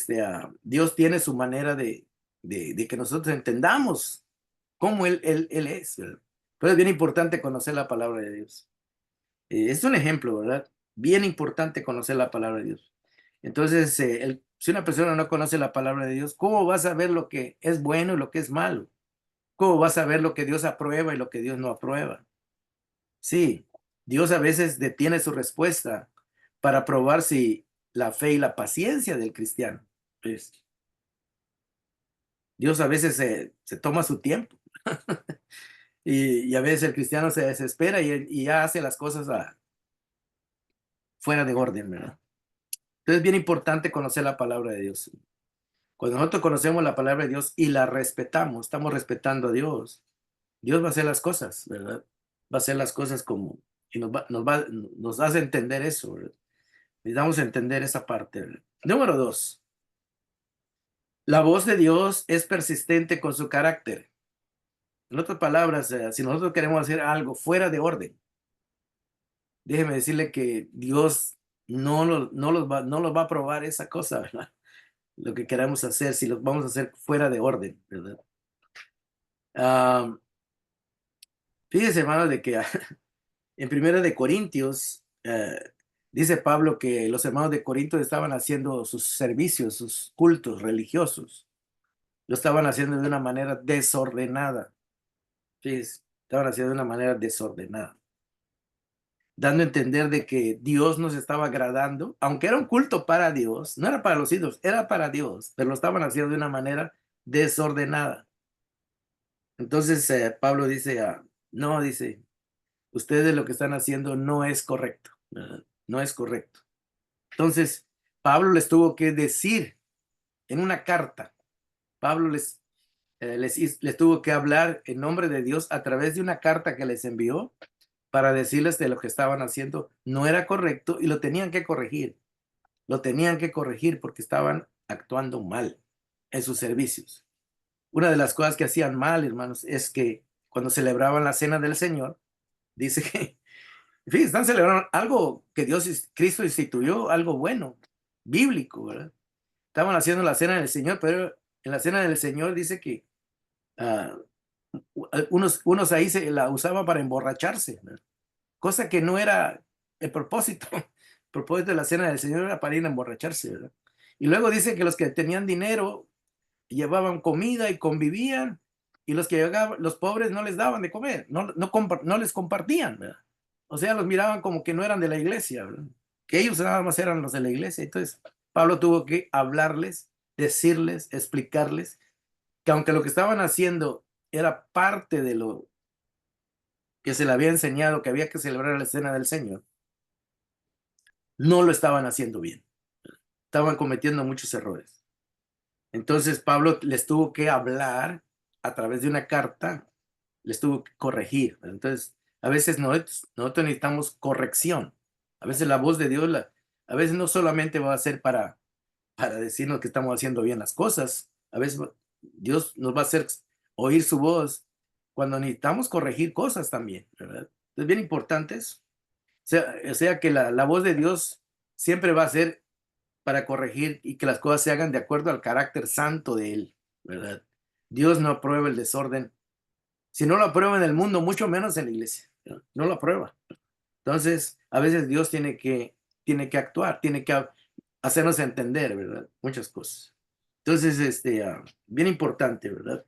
Dios tiene su manera de que nosotros entendamos cómo Él es, ¿verdad? Pero es bien importante conocer la palabra de Dios. Es un ejemplo, ¿verdad? Bien importante conocer la palabra de Dios. Entonces, si una persona no conoce la palabra de Dios, ¿cómo va a saber lo que es bueno y lo que es malo? ¿Cómo va a saber lo que Dios aprueba y lo que Dios no aprueba? Sí, Dios a veces detiene su respuesta para probar si la fe y la paciencia del cristiano. Pues, Dios a veces se toma su tiempo y a veces el cristiano se desespera y ya hace las cosas fuera de orden, ¿verdad? Entonces es bien importante conocer la palabra de Dios. Cuando nosotros conocemos la palabra de Dios y la respetamos, estamos respetando a Dios, Dios va a hacer las cosas, ¿verdad? Va a hacer las cosas como, y nos hace entender eso, ¿verdad? Necesitamos entender esa parte, ¿verdad? Número dos, la voz de Dios es persistente con su carácter. En otras palabras, si nosotros queremos hacer algo fuera de orden, déjeme decirle que Dios no los va a probar esa cosa, ¿verdad? Lo que queramos hacer, si lo vamos a hacer fuera de orden, ¿verdad? Ah, fíjese, hermano, de que en Primera de Corintios dice Pablo que los hermanos de Corinto estaban haciendo sus servicios, sus cultos religiosos. Lo estaban haciendo de una manera desordenada. Fíjese, estaban haciendo de una manera desordenada, dando a entender de que Dios nos estaba agradando, aunque era un culto para Dios, no era para los ídolos, era para Dios, pero lo estaban haciendo de una manera desordenada. Entonces Pablo dice, no, dice, ustedes lo que están haciendo no es correcto, ¿verdad? No es correcto. Entonces, Pablo les tuvo que decir en una carta, Pablo les tuvo que hablar en nombre de Dios a través de una carta que les envió para decirles de lo que estaban haciendo no era correcto y lo tenían que corregir. Lo tenían que corregir porque estaban actuando mal en sus servicios. Una de las cosas que hacían mal, hermanos, es que cuando celebraban la cena del Señor, dice que, en fin, están celebrando algo que Cristo instituyó, algo bueno, bíblico, ¿verdad? Estaban haciendo la cena del Señor, pero en la cena del Señor dice que ah, unos ahí se la usaban para emborracharse, ¿verdad? Cosa que no era el propósito. El propósito de la cena del Señor era para ir a emborracharse, ¿verdad? Y luego dice que los que tenían dinero llevaban comida y convivían, y los que llegaban, los pobres no les daban de comer, no les compartían, ¿verdad? O sea, los miraban como que no eran de la iglesia, ¿verdad? Que ellos nada más eran los de la iglesia. Entonces, Pablo tuvo que hablarles, decirles, explicarles que aunque lo que estaban haciendo era parte que se le había enseñado que había que celebrar la cena del Señor, no lo estaban haciendo bien. Estaban cometiendo muchos errores. Entonces Pablo les tuvo que hablar a través de una carta, les tuvo que corregir. Entonces, a veces nosotros necesitamos corrección. A veces la voz de Dios, a veces no solamente va a ser para decirnos que estamos haciendo bien las cosas. A veces Dios nos va a hacer oír su voz cuando necesitamos corregir cosas también, ¿verdad? Es bien importante eso. O sea que la voz de Dios siempre va a ser para corregir y que las cosas se hagan de acuerdo al carácter santo de Él, ¿verdad? Dios no aprueba el desorden. Si no lo aprueba en el mundo, mucho menos en la iglesia. No lo aprueba. Entonces, a veces Dios tiene que actuar, tiene que hacernos entender, ¿verdad? Muchas cosas. Entonces, bien importante, ¿verdad?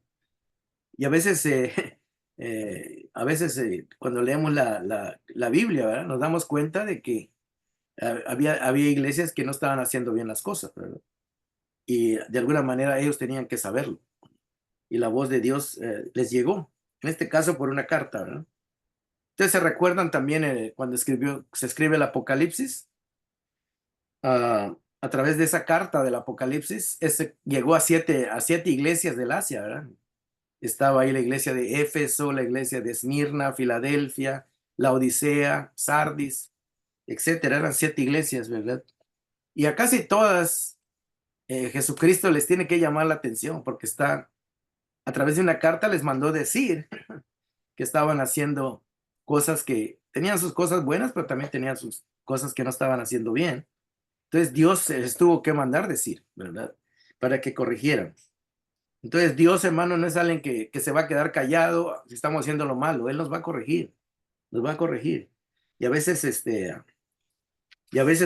Y a veces, cuando leemos la Biblia, ¿verdad? Nos damos cuenta de que había iglesias que no estaban haciendo bien las cosas, ¿verdad? Y de alguna manera ellos tenían que saberlo. Y la voz de Dios les llegó, en este caso por una carta, ¿verdad? Ustedes se recuerdan también cuando se escribe el Apocalipsis. A través de esa carta del Apocalipsis, llegó a siete iglesias del Asia, ¿verdad? Estaba ahí la iglesia de Éfeso, la iglesia de Esmirna, Filadelfia, la Odisea, Sardis, etcétera. Eran 7 iglesias, ¿verdad? Y a casi todas Jesucristo les tiene que llamar la atención porque a través de una carta les mandó decir que estaban haciendo cosas que tenían sus cosas buenas, pero también tenían sus cosas que no estaban haciendo bien. Entonces Dios les tuvo que mandar decir, ¿verdad? Para que corrigieran. Entonces Dios, hermano, no es alguien que se va a quedar callado si estamos haciendo lo malo. Él nos va a corregir, nos va a corregir. Y a veces,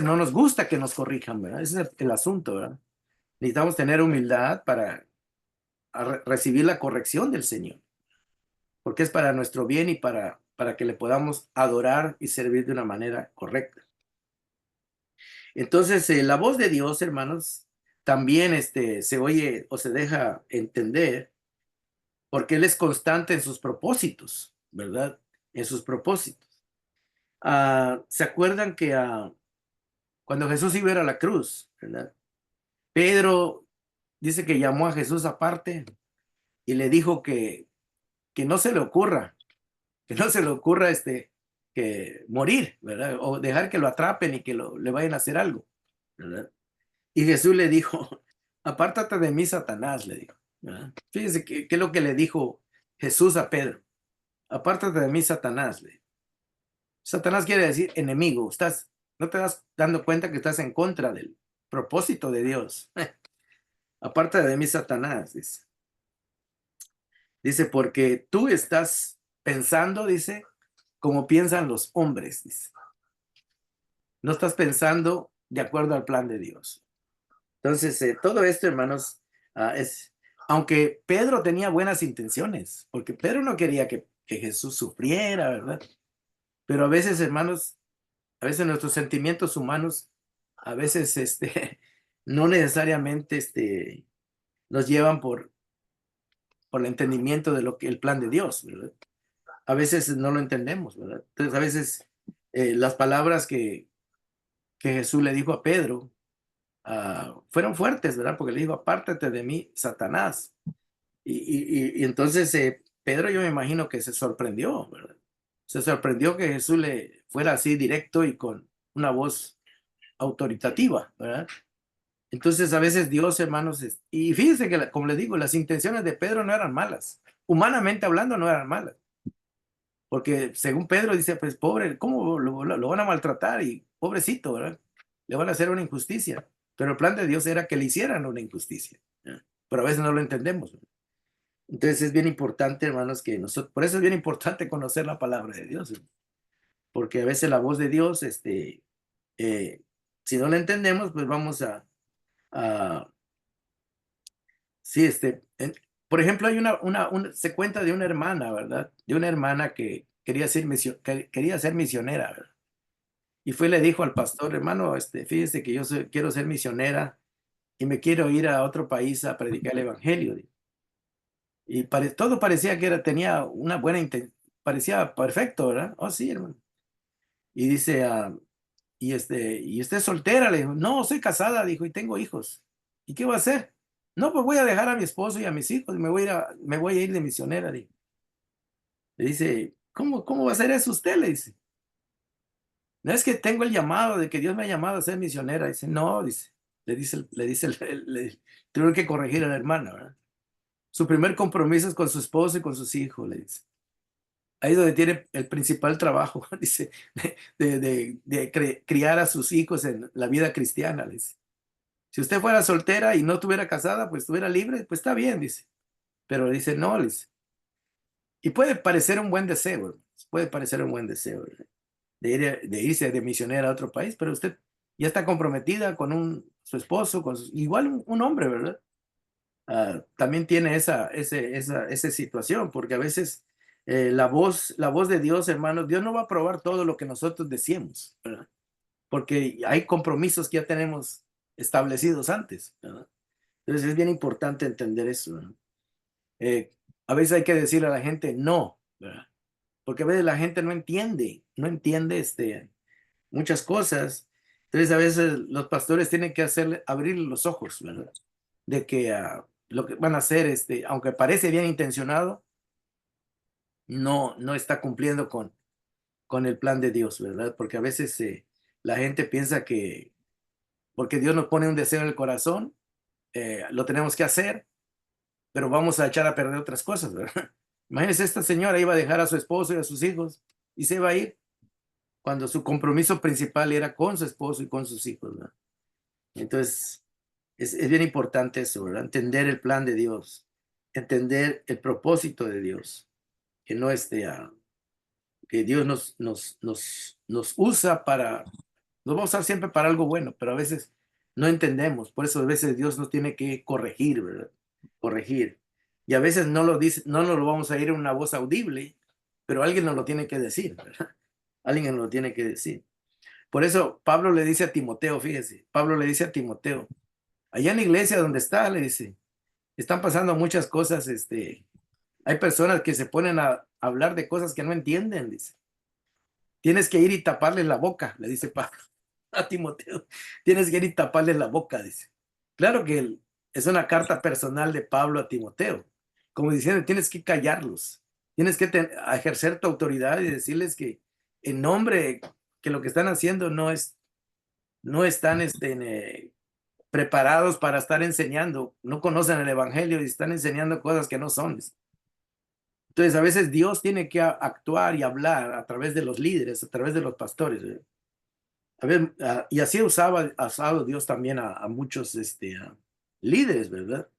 no nos gusta que nos corrijan, ¿verdad? Ese es el asunto, ¿verdad? Necesitamos tener humildad para recibir la corrección del Señor, porque es para nuestro bien y para que le podamos adorar y servir de una manera correcta. Entonces, la voz de Dios, hermanos, también se oye o se deja entender porque Él es constante en sus propósitos, ¿verdad? En sus propósitos. ¿Se acuerdan que cuando Jesús iba a ir a la cruz, ¿verdad? Pedro dice que llamó a Jesús aparte y le dijo que no se le ocurra, que no se le ocurra que morir, ¿verdad? O dejar que lo atrapen y que le vayan a hacer algo, ¿verdad? Y Jesús le dijo, apártate de mí, Satanás, le dijo, ¿verdad? Fíjense qué es lo que le dijo Jesús a Pedro. Apártate de mí, Satanás, le dijo. Satanás quiere decir enemigo. No te das dando cuenta que estás en contra del propósito de Dios. Apártate de mí, Satanás, dice. Dice, porque tú estás pensando, dice, como piensan los hombres, dice. No estás pensando de acuerdo al plan de Dios. Entonces, todo esto, hermanos, aunque Pedro tenía buenas intenciones, porque Pedro no quería que Jesús sufriera, ¿verdad? Pero a veces, hermanos, a veces nuestros sentimientos humanos, a veces, no necesariamente, nos llevan por el entendimiento de lo que el plan de Dios, ¿verdad? A veces no lo entendemos, ¿verdad? Entonces, a veces las palabras que Jesús le dijo a Pedro, fueron fuertes, ¿verdad? Porque le dijo, apártate de mí, Satanás. Y entonces Pedro, yo me imagino que se sorprendió, ¿verdad? Se sorprendió que Jesús le fuera así directo y con una voz autoritativa, ¿verdad? Entonces a veces Dios, hermanos, y fíjense que, como les digo, las intenciones de Pedro no eran malas. Humanamente hablando, no eran malas. Porque según Pedro dice, pues pobre, ¿cómo lo van a maltratar? Y pobrecito, ¿verdad? Le van a hacer una injusticia. Pero el plan de Dios era que le hicieran una injusticia, ¿verdad? Pero a veces no lo entendemos, ¿verdad? Entonces es bien importante, hermanos, por eso es bien importante conocer la palabra de Dios, ¿verdad? Porque a veces la voz de Dios, eh, si no la entendemos, pues vamos a sí, por ejemplo, hay se cuenta de una hermana, ¿verdad? De una hermana que quería ser misionera, ¿verdad? Y fue y le dijo al pastor, hermano, fíjese que yo quiero ser misionera y me quiero ir a otro país a predicar el evangelio. Y todo parecía que tenía una buena intención, parecía perfecto, ¿verdad? Oh, sí, hermano. Y dice, ¿y usted es soltera? Le dijo, no, soy casada, dijo, y tengo hijos. ¿Y qué va a hacer? No, pues voy a dejar a mi esposo y a mis hijos, y me voy a ir de misionera, dijo. Le dice, ¿cómo va a ser eso usted? Le dice, no es que tengo el llamado de que Dios me ha llamado a ser misionera. Dice, no, dice, tuve que corregir a la hermana, ¿verdad? Su primer compromiso es con su esposo y con sus hijos, le dice. Ahí es donde tiene el principal trabajo, dice, criar a sus hijos en la vida cristiana, le dice. Si usted fuera soltera y no estuviera casada, pues estuviera libre, pues está bien, dice. Pero dice, no, dice. Y puede parecer un buen deseo, hermano, puede parecer un buen deseo, ¿verdad? De irse de misionera a otro país, pero usted ya está comprometida con su esposo, igual un hombre, ¿verdad? También tiene esa situación, porque a veces la voz de Dios, hermanos, Dios no va a probar todo lo que nosotros decimos, ¿verdad? Porque hay compromisos que ya tenemos establecidos antes, ¿verdad? Entonces es bien importante entender eso, ¿verdad? Eh, a veces hay que decirle a la gente no, ¿verdad? Porque a veces la gente no entiende muchas cosas. Entonces a veces los pastores tienen que abrir los ojos, ¿verdad? De que lo que van a hacer, aunque parece bien intencionado, no está cumpliendo con el plan de Dios, ¿verdad? Porque a veces la gente piensa que porque Dios nos pone un deseo en el corazón, lo tenemos que hacer, pero vamos a echar a perder otras cosas, ¿verdad? Imagínense, esta señora iba a dejar a su esposo y a sus hijos y se iba a ir cuando su compromiso principal era con su esposo y con sus hijos, ¿verdad? Entonces, es bien importante eso, ¿verdad? Entender el plan de Dios, entender el propósito de Dios, que no que Dios nos usa nos va a usar siempre para algo bueno, pero a veces no entendemos, por eso a veces Dios nos tiene que corregir, ¿verdad? Corregir. Y a veces no lo dice, no nos lo vamos a ir en una voz audible, pero alguien nos lo tiene que decir, ¿verdad? Alguien nos lo tiene que decir. Por eso Pablo le dice a Timoteo, fíjese, Pablo le dice a Timoteo, allá en la iglesia donde está, le dice, están pasando muchas cosas, hay personas que se ponen a hablar de cosas que no entienden, dice. Tienes que ir y taparle la boca, le dice Pablo a Timoteo. Tienes que ir y taparle la boca, dice. Claro que es una carta personal de Pablo a Timoteo, como diciendo, tienes que callarlos, tienes que ejercer tu autoridad y decirles que en nombre, que lo que están haciendo no están preparados para estar enseñando, no conocen el evangelio y están enseñando cosas que no son. Entonces, a veces Dios tiene que actuar y hablar a través de los líderes, a través de los pastores. A ver, y así ha usado Dios también a muchos líderes, ¿verdad?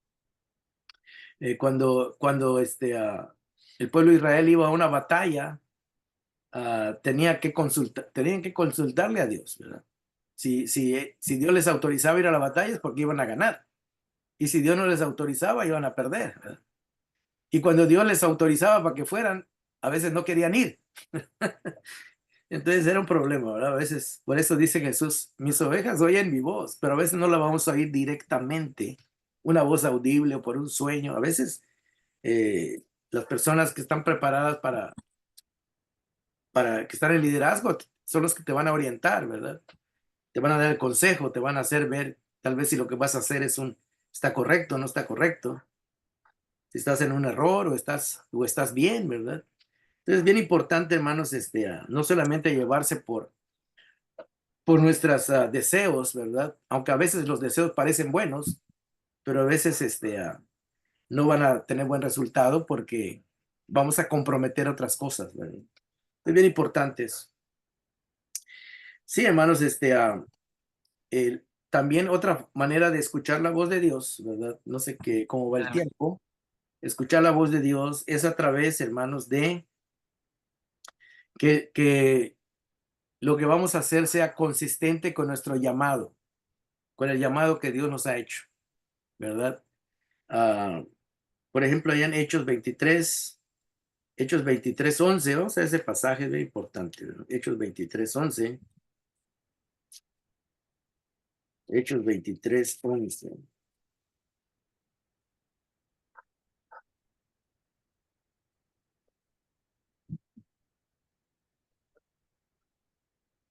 Cuando el pueblo de Israel iba a una batalla, tenían que consultarle a Dios, ¿verdad? Si Dios les autorizaba ir a la batalla es porque iban a ganar. Y si Dios no les autorizaba, iban a perder, ¿verdad? Y cuando Dios les autorizaba para que fueran, a veces no querían ir. Entonces era un problema, ¿verdad? A veces, por eso dice Jesús, mis ovejas oyen mi voz, pero a veces no la vamos a oír directamente, una voz audible o por un sueño. A veces las personas que están preparadas para que están en liderazgo son los que te van a orientar, ¿verdad? Te van a dar el consejo, te van a hacer ver tal vez si lo que vas a hacer está correcto o no está correcto, si estás en un error o estás bien, ¿verdad? Entonces es bien importante, hermanos, no solamente llevarse por nuestros deseos, ¿verdad? Aunque a veces los deseos parecen buenos, pero a veces no van a tener buen resultado porque vamos a comprometer otras cosas, ¿verdad? Es bien importante eso. Sí, hermanos, también otra manera de escuchar la voz de Dios, ¿verdad? No sé cómo va el tiempo. Escuchar la voz de Dios es a través, hermanos, de que lo que vamos a hacer sea consistente con nuestro llamado, con el llamado que Dios nos ha hecho, ¿verdad? Ah, por ejemplo, allá en Hechos 23:11, vamos a ese pasaje, es muy importante, ¿verdad? Hechos 23:11. Hechos 23:11.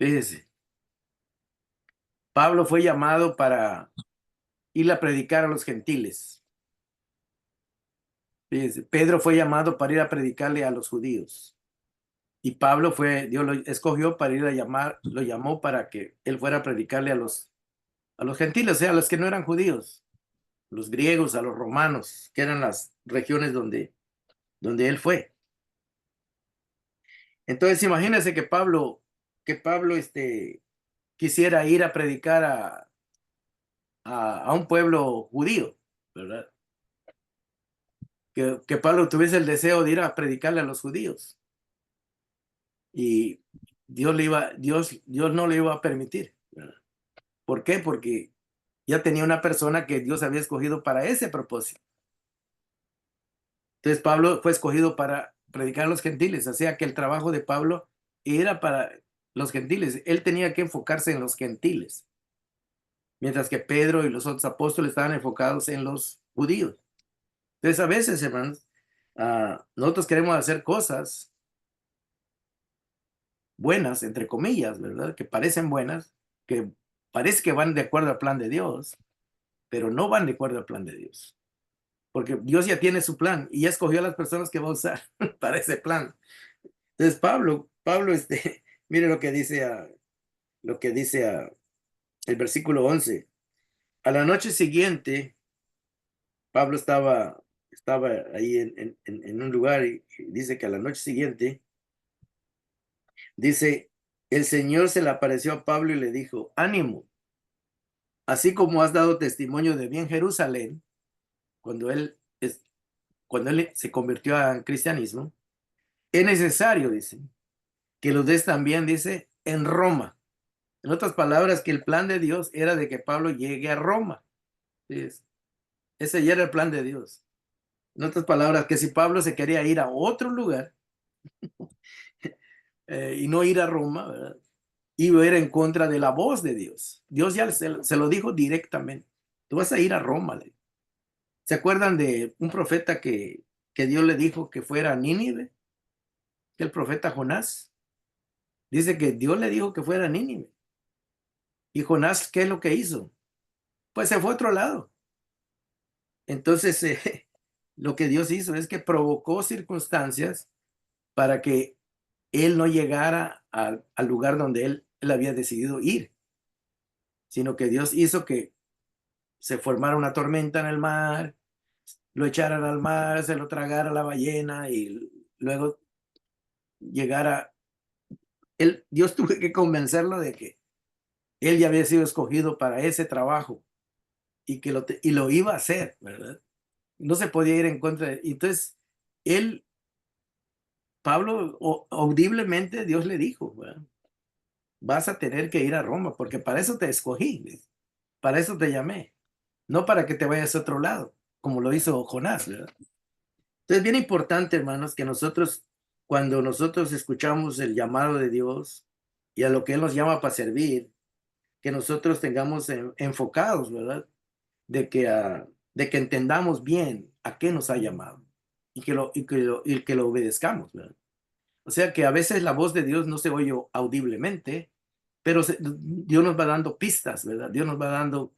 Fíjese, Pablo fue llamado para ir a predicar a los gentiles. Fíjese, Pedro fue llamado para ir a predicarle a los judíos. Y Pablo Dios lo escogió para ir a llamar, lo llamó para que él fuera a predicarle a los gentiles, o sea, a los que no eran judíos, los griegos, a los romanos, que eran las regiones donde él fue. Entonces, imagínense que Pablo quisiera ir a predicar a un pueblo judío, ¿verdad? Que Pablo tuviese el deseo de ir a predicarle a los judíos. Y Dios no le iba a permitir, ¿verdad? ¿Por qué? Porque ya tenía una persona que Dios había escogido para ese propósito. Entonces Pablo fue escogido para predicar a los gentiles, o sea que el trabajo de Pablo era para los gentiles. Él tenía que enfocarse en los gentiles, mientras que Pedro y los otros apóstoles estaban enfocados en los judíos. Entonces a veces, hermanos, nosotros queremos hacer cosas buenas, entre comillas, ¿verdad? Que parecen buenas, que parece que van de acuerdo al plan de Dios, pero no van de acuerdo al plan de Dios. Porque Dios ya tiene su plan y ya escogió a las personas que va a usar para ese plan. Entonces Pablo, mire lo que dice el versículo 11. A la noche siguiente, Pablo estaba ahí en un lugar y dice que a la noche siguiente, dice, el Señor se le apareció a Pablo y le dijo, ánimo, así como has dado testimonio de mí en Jerusalén, cuando cuando él se convirtió al cristianismo, es necesario, dice, que lo des también, dice, en Roma. En otras palabras, que el plan de Dios era de que Pablo llegue a Roma. ¿Sí? Ese ya era el plan de Dios. En otras palabras, que si Pablo se quería ir a otro lugar y no ir a Roma, ¿verdad? Iba a ir en contra de la voz de Dios. Dios ya se lo dijo directamente. Tú vas a ir a Roma. ¿Se acuerdan de un profeta que Dios le dijo que fuera a Nínive? El profeta Jonás. Dice que Dios le dijo que fuera a Nínive. Y Jonás, ¿qué es lo que hizo? Pues se fue a otro lado. Entonces, lo que Dios hizo es que provocó circunstancias para que él no llegara al lugar donde él había decidido ir, sino que Dios hizo que se formara una tormenta en el mar, lo echaran al mar, se lo tragara la ballena y luego llegara. Dios tuvo que convencerlo de que él ya había sido escogido para ese trabajo y que lo iba a hacer, ¿verdad? No se podía ir en contra de. Entonces, Pablo, audiblemente Dios le dijo, ¿verdad? Vas a tener que ir a Roma porque para eso te escogí, para eso te llamé, no para que te vayas a otro lado, como lo hizo Jonás, ¿verdad? Entonces, bien importante, hermanos, que cuando nosotros escuchamos el llamado de Dios y a lo que Él nos llama para servir, que nosotros tengamos enfocados, ¿verdad? De que entendamos bien a qué nos ha llamado y que lo obedezcamos, ¿verdad? O sea que a veces la voz de Dios no se oye audiblemente, pero Dios nos va dando pistas, ¿verdad? Dios nos va dando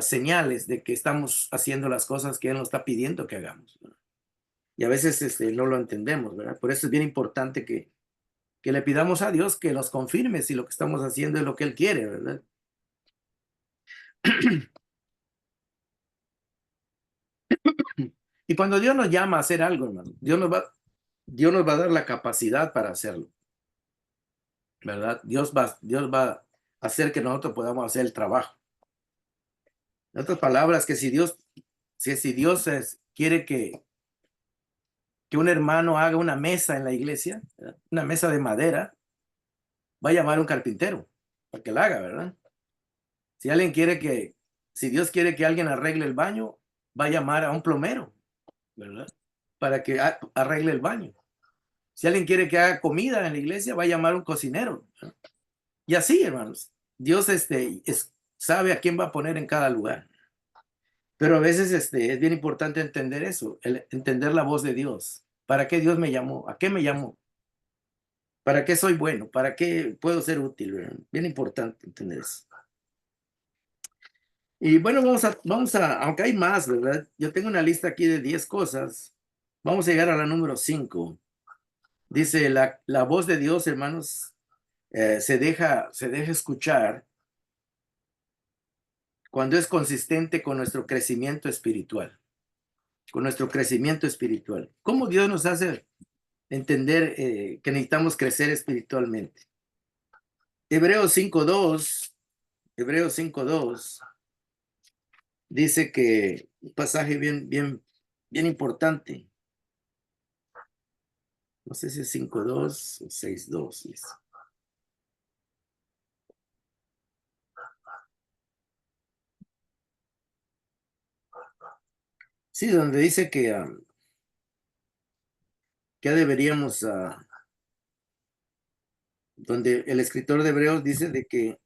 señales de que estamos haciendo las cosas que Él nos está pidiendo que hagamos, ¿verdad? Y a veces no lo entendemos, ¿verdad? Por eso es bien importante que le pidamos a Dios que nos confirme si lo que estamos haciendo es lo que Él quiere, ¿verdad? Y cuando Dios nos llama a hacer algo, hermano, Dios nos va a dar la capacidad para hacerlo, ¿verdad? Dios va a hacer que nosotros podamos hacer el trabajo. En otras palabras, que si Dios quiere que un hermano haga una mesa en la iglesia, ¿verdad? Una mesa de madera, va a llamar a un carpintero para que la haga, ¿verdad? Si Dios quiere que alguien arregle el baño, va a llamar a un plomero, ¿verdad? Para que arregle el baño. Si alguien quiere que haga comida en la iglesia, va a llamar a un cocinero, ¿verdad? Y así, hermanos, Dios sabe a quién va a poner en cada lugar. Pero a veces es bien importante entender eso, entender la voz de Dios. ¿Para qué Dios me llamó? ¿A qué me llamó? ¿Para qué soy bueno? ¿Para qué puedo ser útil? ¿Verdad? Bien importante entender eso. Y bueno, aunque hay más, ¿verdad? Yo tengo una lista aquí de 10 cosas. Vamos a llegar a la número 5. Dice, la voz de Dios, hermanos, se deja escuchar cuando es consistente con nuestro crecimiento espiritual, con nuestro crecimiento espiritual. ¿Cómo Dios nos hace entender que necesitamos crecer espiritualmente? Hebreos 5:2, Hebreos 5:2 dice que un pasaje bien importante. No sé si es 5:2 o 6:2. Dice. Sí, donde dice que ya deberíamos, donde el escritor de Hebreos dice de que,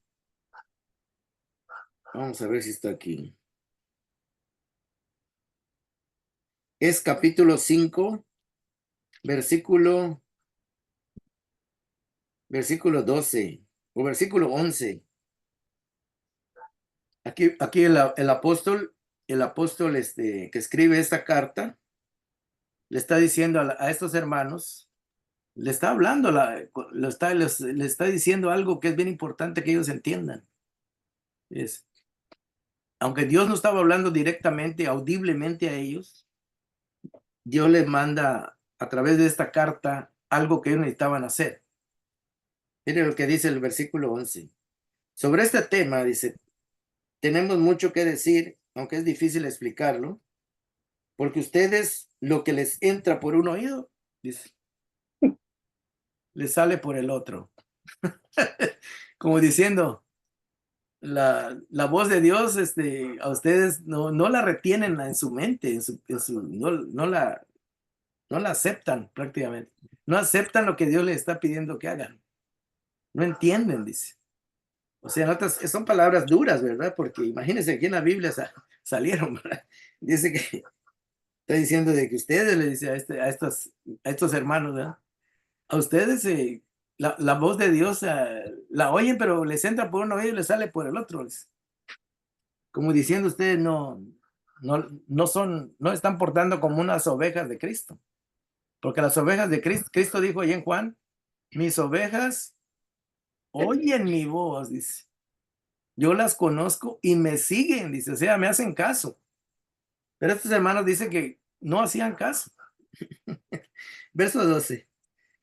vamos a ver si está aquí. Es capítulo 5, versículo, versículo 12 o versículo 11. Aquí el apóstol que escribe esta carta, le está diciendo a estos hermanos, le está hablando, le está diciendo algo que es bien importante que ellos entiendan. Es, aunque Dios no estaba hablando directamente, audiblemente a ellos, Dios les manda a través de esta carta algo que ellos necesitaban hacer. Mire lo que dice el versículo 11. Sobre este tema, dice, tenemos mucho que decir, aunque es difícil explicarlo, porque ustedes lo que les entra por un oído, dice, les sale por el otro. Como diciendo, la voz de Dios a ustedes no la retienen en su mente, no la aceptan prácticamente. No aceptan lo que Dios les está pidiendo que hagan. No entienden, dice. O sea, son palabras duras, ¿verdad? Porque imagínense, aquí en la Biblia salieron, ¿verdad? Dice que está diciendo de que ustedes, le dice a estos hermanos, ¿verdad? A ustedes la voz de Dios la oyen, pero les entra por un oído y les sale por el otro. Como diciendo, ustedes no están portando como unas ovejas de Cristo. Porque las ovejas de Cristo dijo ahí en Juan, mis ovejas oyen mi voz, dice. Yo las conozco y me siguen, dice, o sea, me hacen caso. Pero estos hermanos dicen que no hacían caso. Verso 12.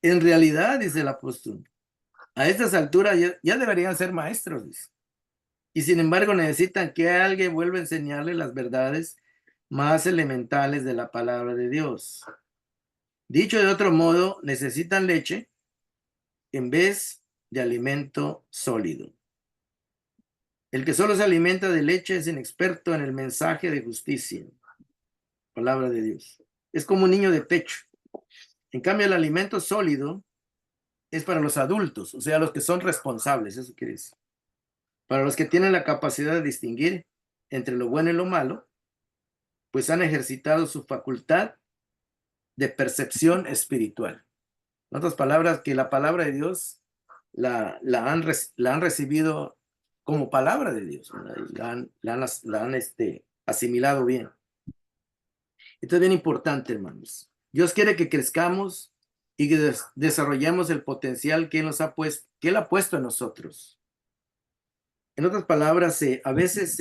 En realidad, dice el apóstol, a estas alturas ya deberían ser maestros, dice. Y sin embargo necesitan que alguien vuelva a enseñarles las verdades más elementales de la palabra de Dios. Dicho de otro modo, necesitan leche en vez de alimento sólido. El que solo se alimenta de leche es inexperto en el mensaje de justicia, palabra de Dios. Es como un niño de pecho. En cambio, el alimento sólido es para los adultos, o sea, los que son responsables, eso quiere decir. Para los que tienen la capacidad de distinguir entre lo bueno y lo malo, pues han ejercitado su facultad de percepción espiritual. En otras palabras, que la palabra de Dios la han recibido como palabra de Dios, la han asimilado bien. Esto es bien importante, hermanos. Dios quiere que crezcamos y que desarrollemos el potencial que Él ha puesto en nosotros. En otras palabras, a veces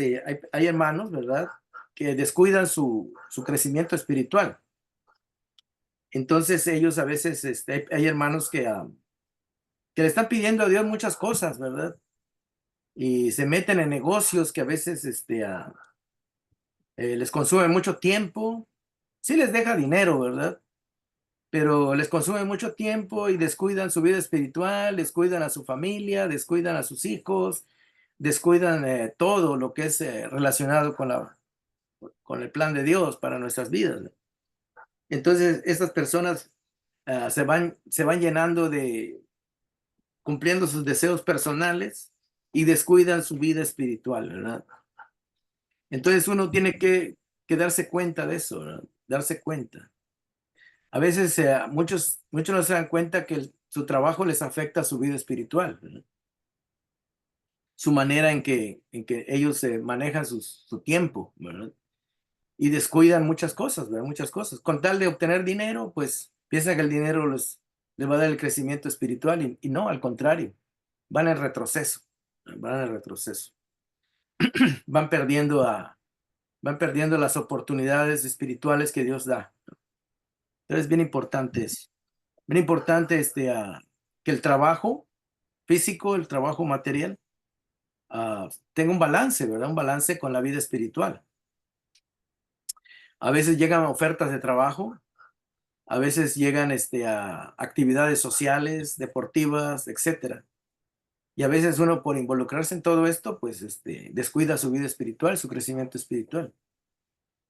hay hermanos, ¿verdad?, que descuidan su crecimiento espiritual. Entonces ellos a veces, hay hermanos que le están pidiendo a Dios muchas cosas, ¿verdad? Y se meten en negocios que a veces les consume mucho tiempo. Sí les deja dinero, ¿verdad? Pero les consume mucho tiempo y descuidan su vida espiritual, descuidan a su familia, descuidan a sus hijos, descuidan todo lo que es relacionado con el plan de Dios para nuestras vidas. Entonces, estas personas se van llenando cumpliendo sus deseos personales y descuidan su vida espiritual, ¿verdad? Entonces uno tiene que darse cuenta de eso, ¿verdad? Darse cuenta. A veces muchos no se dan cuenta que su trabajo les afecta a su vida espiritual, ¿verdad? Su manera en que ellos manejan su tiempo, ¿verdad? Y descuidan muchas cosas, ¿verdad? Muchas cosas. Con tal de obtener dinero, pues piensan que el dinero les va a dar el crecimiento espiritual y no, al contrario, van en retroceso, van en retroceso. Van perdiendo, van perdiendo las oportunidades espirituales que Dios da. Entonces es bien importante eso. Bien importante que el trabajo físico, el trabajo material, tenga un balance, ¿verdad? Un balance con la vida espiritual. A veces llegan ofertas de trabajo, a veces llegan a actividades sociales, deportivas, etcétera. Y a veces uno por involucrarse en todo esto, pues descuida su vida espiritual, su crecimiento espiritual.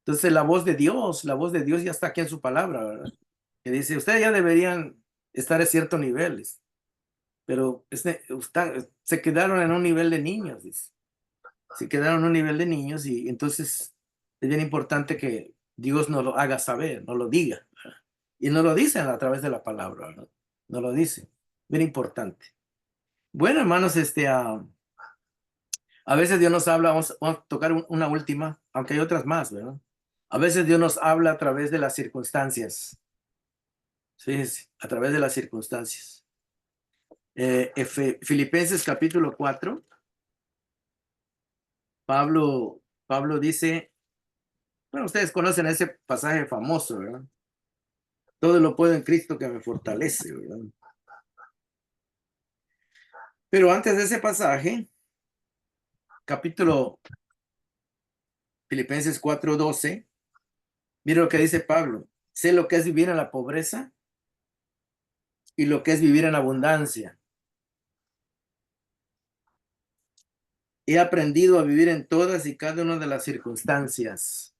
Entonces la voz de Dios ya está aquí en su palabra, ¿verdad? Que dice, ustedes ya deberían estar a ciertos niveles, pero se quedaron en un nivel de niños, dice. Se quedaron en un nivel de niños y entonces es bien importante que Dios nos lo haga saber, nos lo diga, ¿verdad? Y nos lo dicen a través de la palabra, ¿verdad? Nos lo dice. Bien importante. Bueno, hermanos, a veces Dios nos habla, vamos a tocar una última, aunque hay otras más, ¿verdad? A veces Dios nos habla a través de las circunstancias. Sí, sí, a través de las circunstancias. Filipenses capítulo 4, Pablo dice, bueno, ustedes conocen ese pasaje famoso, ¿verdad? Todo lo puedo en Cristo que me fortalece, ¿verdad? Pero antes de ese pasaje, capítulo Filipenses 4:12, mira lo que dice Pablo. Sé lo que es vivir en la pobreza y lo que es vivir en abundancia. He aprendido a vivir en todas y cada una de las circunstancias,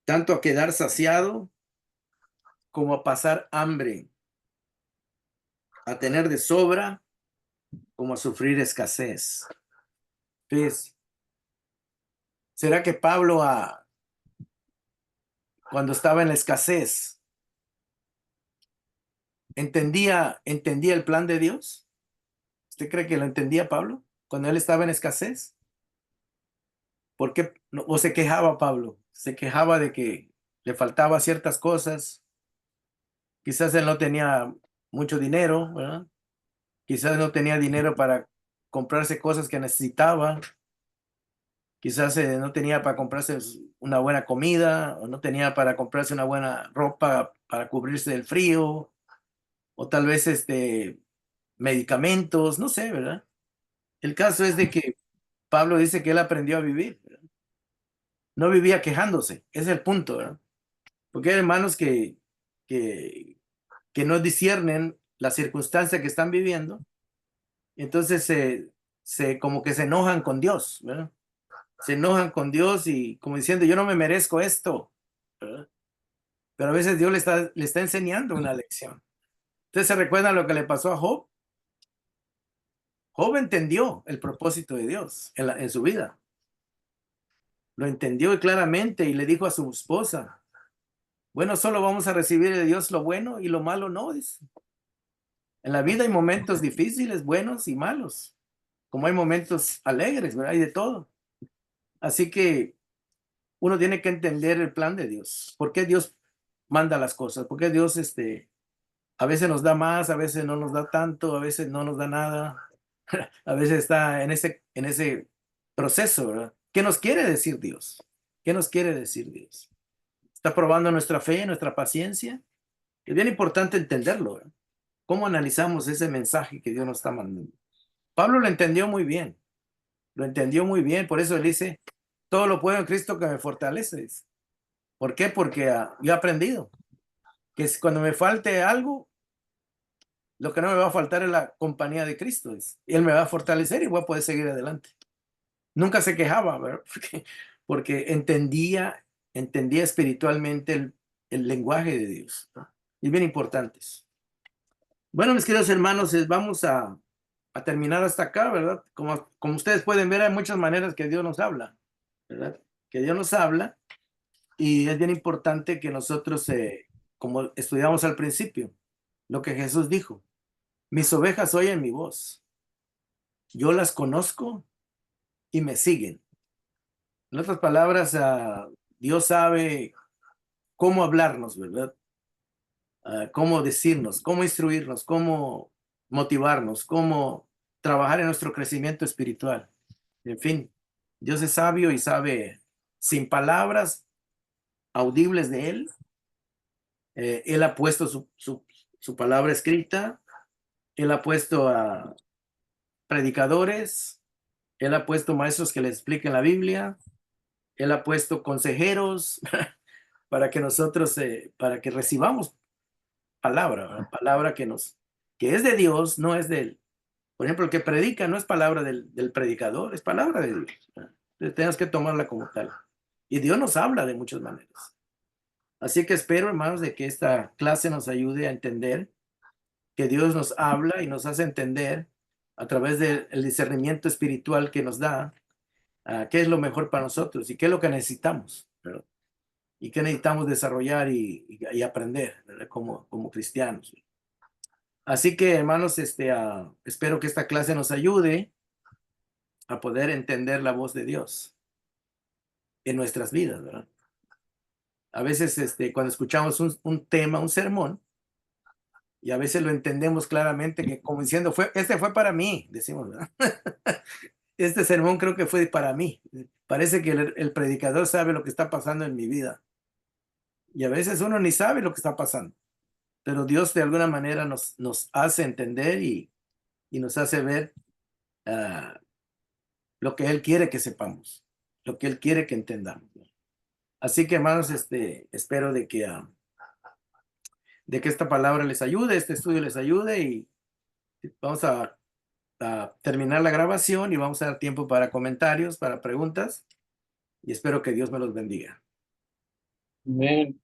tanto a quedar saciado como a pasar hambre, a tener de sobra como a sufrir escasez. Entonces, ¿será que Pablo cuando estaba en la escasez entendía el plan de Dios? ¿Usted cree que lo entendía Pablo cuando él estaba en escasez? ¿Por qué o se quejaba Pablo? Se quejaba de que le faltaba ciertas cosas. Quizás él no tenía mucho dinero, ¿verdad? Quizás no tenía dinero para comprarse cosas que necesitaba. Quizás no tenía para comprarse una buena comida, o no tenía para comprarse una buena ropa para cubrirse del frío, o tal vez medicamentos, no sé, ¿verdad? El caso es de que Pablo dice que él aprendió a vivir, ¿verdad? No vivía quejándose, ese es el punto, ¿verdad? Porque hay hermanos que, que no disciernen la circunstancia que están viviendo, entonces como que se enojan con Dios, ¿verdad? Se enojan con Dios y como diciendo, yo no me merezco esto, ¿verdad? Pero a veces Dios le está enseñando una lección. ¿Ustedes se recuerdan lo que le pasó a Job? Job entendió el propósito de Dios en su vida. Lo entendió claramente y le dijo a su esposa, bueno, solo vamos a recibir de Dios lo bueno y lo malo no. Dice. En la vida hay momentos difíciles, buenos y malos, como hay momentos alegres, ¿verdad? Hay de todo. Así que uno tiene que entender el plan de Dios. ¿Por qué Dios manda las cosas? ¿Por qué Dios a veces nos da más, a veces no nos da tanto, a veces no nos da nada? A veces está en ese proceso, ¿verdad? ¿Qué nos quiere decir Dios? ¿Qué nos quiere decir Dios? ¿Está probando nuestra fe, nuestra paciencia? Es bien importante entenderlo, ¿verdad? ¿Cómo analizamos ese mensaje que Dios nos está mandando? Pablo lo entendió muy bien, lo entendió muy bien, por eso él dice, todo lo puedo en Cristo que me fortalece. ¿Por qué? Porque yo he aprendido que cuando me falte algo, lo que no me va a faltar es la compañía de Cristo. Y Él me va a fortalecer y voy a poder seguir adelante. Nunca se quejaba, ¿verdad? Porque entendía espiritualmente el lenguaje de Dios, ¿no? Y bien importantes. Bueno, mis queridos hermanos, vamos a terminar hasta acá, ¿verdad? Como ustedes pueden ver, hay muchas maneras que Dios nos habla, ¿verdad? Que Dios nos habla y es bien importante que nosotros, como estudiamos al principio, lo que Jesús dijo. Mis ovejas oyen mi voz. Yo las conozco y me siguen. En otras palabras, Dios sabe cómo hablarnos, ¿verdad? Cómo decirnos, cómo instruirnos, cómo motivarnos, cómo trabajar en nuestro crecimiento espiritual. En fin, Dios es sabio y sabe, sin palabras audibles de Él, Él ha puesto su palabra escrita, Él ha puesto a predicadores, Él ha puesto maestros que le expliquen la Biblia, Él ha puesto consejeros para que nosotros, para que recibamos palabra, ¿verdad? Palabra que es de Dios, no es de Él. Por ejemplo, el que predica no es palabra del predicador, es palabra de Dios, ¿verdad? Entonces, tenemos que tomarla como tal. Y Dios nos habla de muchas maneras. Así que espero, hermanos, de que esta clase nos ayude a entender que Dios nos habla y nos hace entender a través del discernimiento espiritual que nos da, qué es lo mejor para nosotros y qué es lo que necesitamos, ¿verdad? Y qué necesitamos desarrollar y aprender, ¿verdad? Como cristianos. Así que, hermanos, espero que esta clase nos ayude a poder entender la voz de Dios en nuestras vidas, ¿verdad? A veces, cuando escuchamos un tema, un sermón, y a veces lo entendemos claramente, que como diciendo, este fue para mí, decimos, ¿verdad? Este sermón creo que fue para mí. Parece que el predicador sabe lo que está pasando en mi vida. Y a veces uno ni sabe lo que está pasando, pero Dios de alguna manera nos hace entender y nos hace ver ah, lo que Él quiere que sepamos, lo que Él quiere que entendamos, ¿no? Así que, hermanos, espero de que esta palabra les ayude, este estudio les ayude y vamos a terminar la grabación y vamos a dar tiempo para comentarios, para preguntas y espero que Dios me los bendiga. Amén.